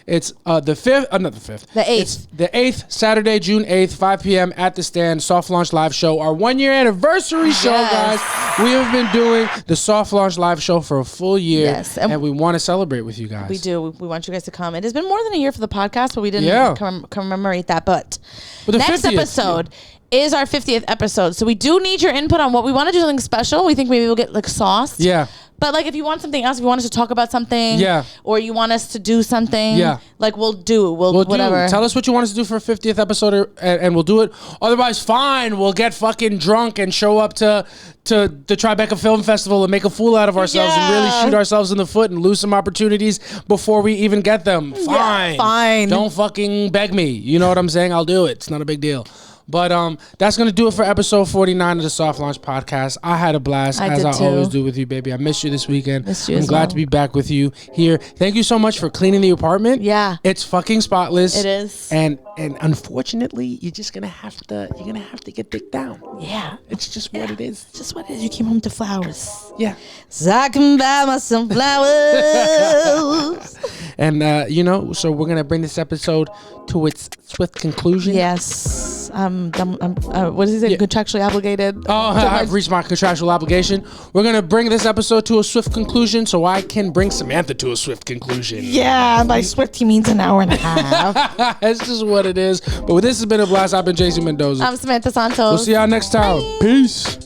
It's the 5th, not the 5th. The 8th. It's the 8th, Saturday, June 8th, 5 p.m. at the Stand, Soft Launch Live Show, our 1-year anniversary show, guys. We have been doing the Soft Launch Live Show for a full year, and we want to celebrate with you guys. We do. We want you guys to come. It has been more than a year for the podcast, but we didn't commemorate that. But next 50th, episode is our 50th episode, so we do need your input on what we want to do something special. We think maybe we'll get like sauce. Yeah. But like if you want something else, if you want us to talk about something, or you want us to do something, like we'll whatever. Tell us what you want us to do for a 50th episode, and we'll do it. Otherwise, fine, we'll get fucking drunk and show up to the Tribeca Film Festival and make a fool out of ourselves and really shoot ourselves in the foot and lose some opportunities before we even get them. Fine. Fine. Don't fucking beg me. You know what I'm saying? I'll do it. It's not a big deal. But that's gonna do it for episode 49 of the Soft Launch Podcast. I had a blast, as I always do with you, baby. I missed you this weekend. I'm glad to be back with you here. Thank you so much for cleaning the apartment. Yeah, it's fucking spotless. It is. And unfortunately, you're gonna have to get dick down. Yeah, it's just what it is. It's just what it is. You came home to flowers. Yeah, so I can buy myself flowers. And so we're gonna bring this episode to its swift conclusion. Yes. What is it? Yeah. Contractually obligated. Oh, I've reached my contractual obligation. We're gonna bring this episode to a swift conclusion, so I can bring Samantha to a swift conclusion. Yeah, by swift he means an hour and a half. That's just what it is. But this has been a blast. I've been JC Mendoza. I'm Samantha Santos. We'll see y'all next time. Bye. Peace.